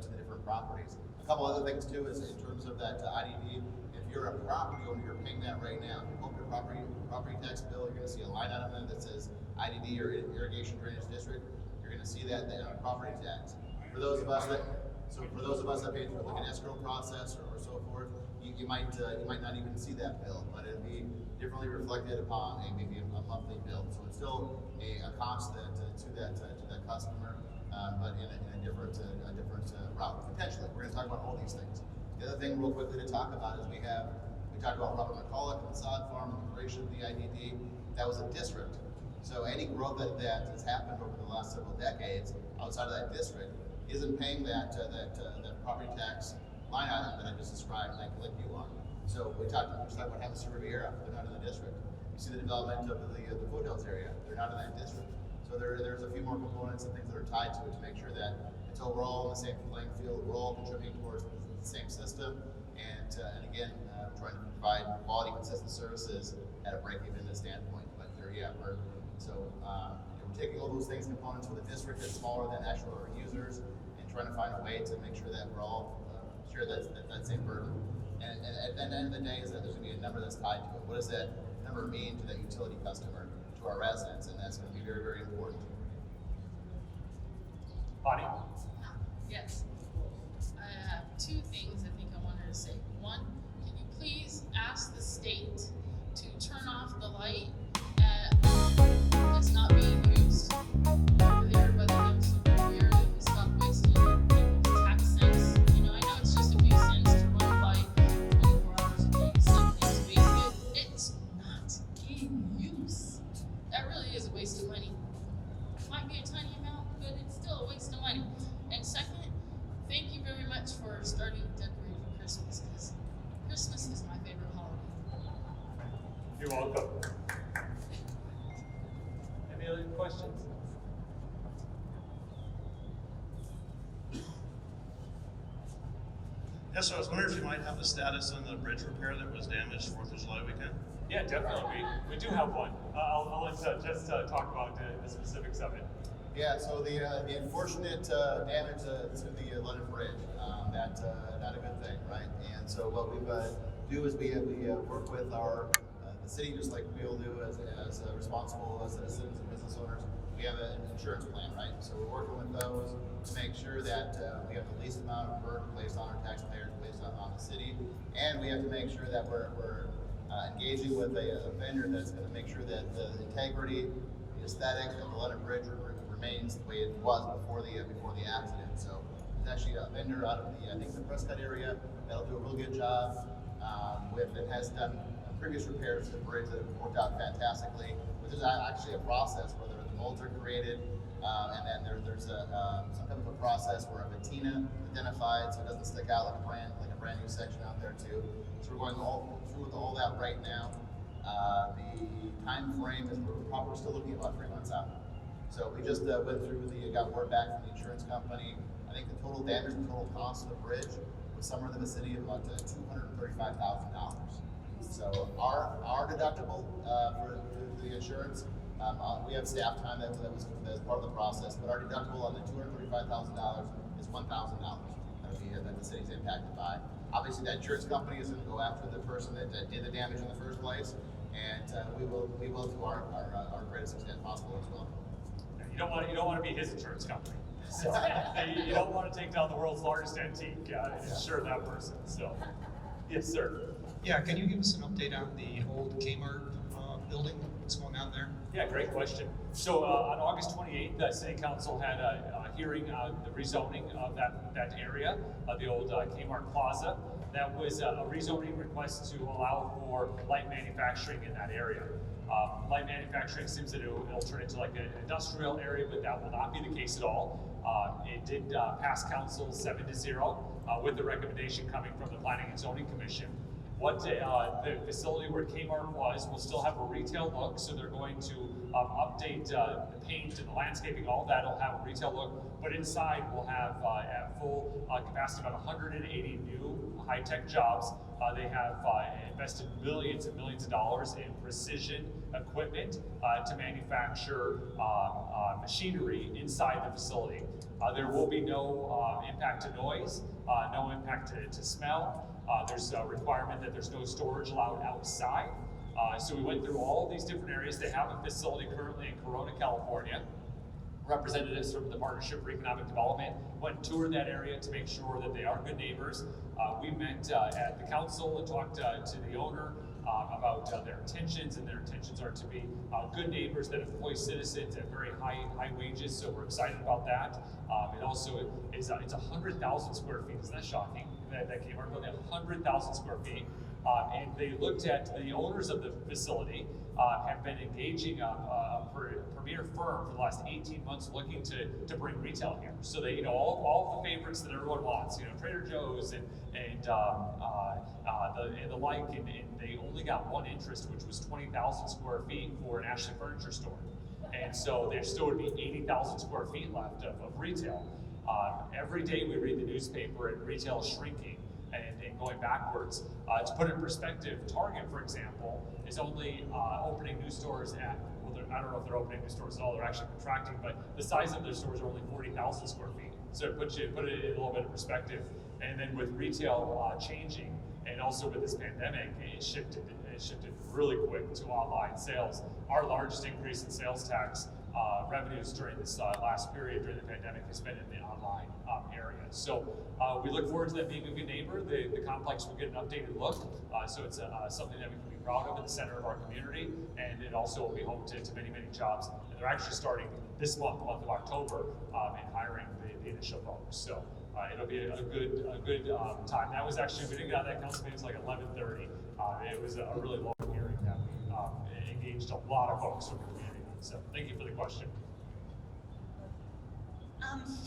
to the different properties. A couple other things too is in terms of that IDD. If you're a property owner, you're paying that right now. If you pull up your property tax bill, you're going to see a line item there that says IDD or Irrigation Drainage District. You're going to see that on property tax. For those of us that pay through like an escrow process or so forth, you might not even see that bill, but it'll be differently reflected upon maybe a monthly bill. So it's still a cost to that customer, but in a different route potentially. We're going to talk about all these things. The other thing, real quickly, to talk about is we talked about Robert McCulloch and the sod farm and the creation of the IDD. That was a district. So any growth that has happened over the last several decades outside of that district isn't paying that property tax line item that I just described, like you are. So we talked about Havasu Riviera. They're not in the district. You see the development of the Courthouse area. They're not in that district. So there's a few more components and things that are tied to it to make sure that it's overall in the same playing field. We're all contributing towards the same system, and again, trying to provide quality, consistent services at a break-even standpoint. But we're taking all those things, components with a district that's smaller than actual users, and trying to find a way to make sure that we're all share that same burden. And at the end of the day, is that there's going to be a number that's tied to it. What does that number mean to that utility customer, to our residents? And that's going to be very, very important. Bonnie? Yes. I have two things I think I wanted to say. One, can you please ask the state to turn off the light that's not being used over there by the dumpster here, that we stop wasting people's tax cents. You know, I know it's just a few cents to run a light 24 hours a day, 7 days a week. It's not in use. That really is a waste of money. Might be a tiny amount, but it's still a waste of money. And second, thank you very much for starting to decorate for Christmas, because Christmas is my favorite holiday. You're welcome. Any other questions? Yes, so I was wondering if you might have a status on the bridge repair that was damaged 4th of July weekend? Yeah, definitely. We do have one. I'll let Jess talk about the specifics of it. Yeah, so the unfortunate damage to the London Bridge, that's not a good thing, right? And so what we do is we work with the city, just like we all do as responsible citizens and business owners. We have an insurance plan, right? So we're working with those to make sure that we have the least amount of burden placed on our taxpayers, placed on the city, and we have to make sure that we're engaging with a vendor that's going to make sure that the integrity, the aesthetic of the London Bridge remains the way it was before the accident. So there's actually a vendor out of the Prescott area that'll do a real good job that has done previous repairs to the bridge that have worked out fantastically. But there's actually a process where the molds are created, and then there's some type of a process where a patina is identified so it doesn't stick out like a brand new section out there too. So we're going through with all that right now. The time frame is we're still looking at about 3 months out. So we just went through got word back from the insurance company. I think the total damage, the total cost of the bridge was somewhere in the vicinity of about $235,000. So our deductible for the insurance, we have staff time that was part of the process, but our deductible on the $235,000 is $1,000 that the city's impacted by. Obviously, that insurance company is going to go after the person that did the damage in the first place, and we will do our greatest extent possible as well. You don't want to be his insurance company. So, you don't want to take down the world's largest antique and insure that person. So, yes, sir. Yeah, can you give us an update on the old Kmart building? What's going on there? Yeah, great question. So on August 28th, the City Council had a hearing on the rezoning of that area, the old Kmart Plaza. That was a rezoning request to allow for light manufacturing in that area. Light manufacturing seems that it'll turn into like an industrial area, but that will not be the case at all. It did pass council 7-0 with the recommendation coming from the Planning and Zoning Commission. What the facility where Kmart was will still have a retail look, so they're going to update the paint and the landscaping, all that will have a retail look, but inside we'll have at full capacity about 180 new high-tech jobs. They have invested millions and millions of dollars in precision equipment to manufacture machinery inside the facility. There will be no impact to noise, no impact to smell. There's a requirement that there's no storage allowed outside. So we went through all of these different areas. They have a facility currently in Corona, California. Representatives from the Partnership for Economic Development went and toured that area to make sure that they are good neighbors. We met at the council and talked to the owner about their intentions, and their intentions are to be good neighbors that employ citizens at very high wages, so we're excited about that. It also is it's 100,000 square feet. Isn't that shocking? That Kmart building, 100,000 square feet. And they looked at the owners of the facility, have been engaging a premier firm for the last 18 months looking to bring retail here. So they, all the favorites that everyone wants, Trader Joe's and the like, and they only got one interest, which was 20,000 square feet for an Ashley Furniture store. And so there still would be 80,000 square feet left of retail. Every day we read the newspaper and retail is shrinking and going backwards. To put it in perspective, Target, for example, is only opening new stores at, I don't know if they're opening new stores at all, they're actually contracting, but the size of their stores are only 40,000 square feet. So put it in a little bit of perspective. And then with retail changing, and also with this pandemic, it shifted really quick to online sales. Our largest increase in sales tax revenues during this last period during the pandemic has been in the online area. So we look forward to them being a good neighbor. The complex will get an updated look, so it's something that we can be proud of in the center of our community, and it also will be home to many, many jobs. And they're actually starting this month, the month of October, and hiring the initial folks. So it'll be a good time. That was actually, we didn't get out of that council meeting until like 11:30. It was a really long hearing that we engaged a lot of folks from the community. So thank you for the question.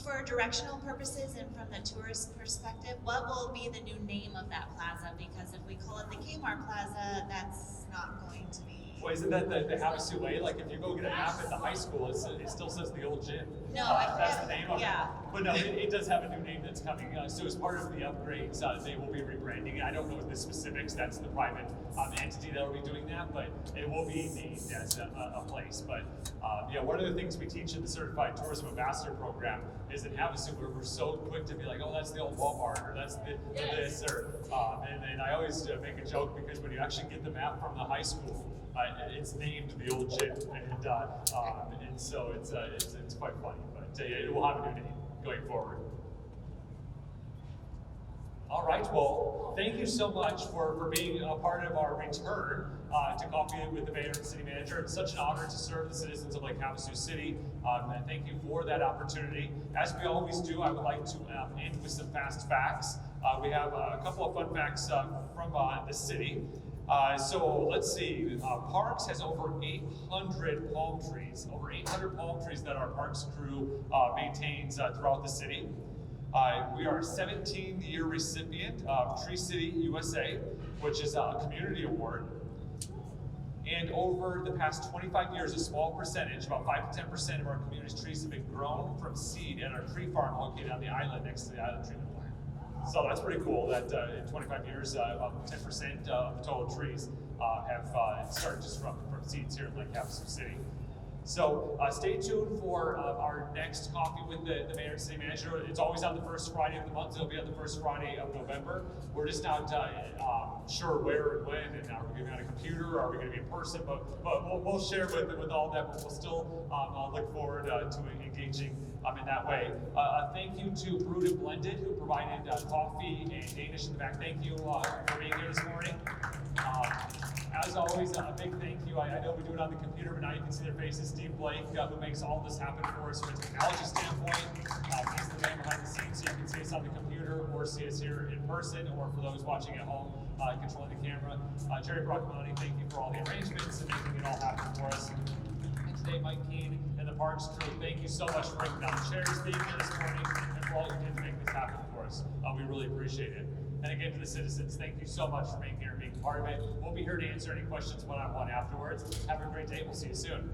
For directional purposes and from the tourist perspective, what will be the new name of that plaza? Because if we call it the Kmart Plaza, that's not going to be Well, isn't that the Havasu way? Like, if you go get a map at the high school, it still says the old gym. No, That's the name of yeah. it. But no, it does have a new name that's coming. So as part of the upgrades, they will be rebranding. I don't know the specifics. That's the private entity that will be doing that, but it will be named as a place. But yeah, one of the things we teach in the Certified Tourism Ambassador Program is in Havasu, we're so quick to be like, oh, that's the old Walmart, or that's this, or and I always make a joke because when you actually get the map from the high school, it's named the old gym, and so it's quite funny. But it will have a new name going forward. All right, well, thank you so much for being a part of our return to Coffee with the Mayor and City Manager. It's such an honor to serve the citizens of Lake Havasu City, and thank you for that opportunity. As we always do, I would like to end with some fast facts. We have a couple of fun facts from the city. So let's see, Parks has over 800 palm trees, that our Parks crew maintains throughout the city. We are a 17-year recipient of Tree City USA, which is a community award. And over the past 25 years, a small percentage, about 5 to 10% of our community's trees have been grown from seed at our tree farm located on the island next to the island treatment plant. So that's pretty cool that in 25 years, about 10% of the total trees have started just from seeds here in Lake Havasu City. So stay tuned for our next Coffee with the Mayor and City Manager. It's always on the first Friday of the month. It'll be on the first Friday of November. We're just not sure where and when, and are we going to be on a computer, are we going to be in person, but we'll share with all that, but we'll still look forward to engaging in that way. Thank you to Brewed and Blended, who provided coffee and Danish in the back. Thank you for being here this morning. As always, a big thank you. I know we do it on the computer, but now you can see their faces. Steve Blake, who makes all this happen for us from a technology standpoint. He's the man behind the scenes, so you can see us on the computer or see us here in person, or for those watching at home, controlling the camera. Jerry Brockmani, thank you for all the arrangements and making it all happen for us. And today, Mike Keane and the Parks crew, thank you so much for breaking down the chairs, being here this morning, and for all you did to make this happen for us. We really appreciate it. And again, to the citizens, thank you so much for being here and being part of it. We'll be here to answer any questions one-on-one afterwards. Have a great day. We'll see you soon.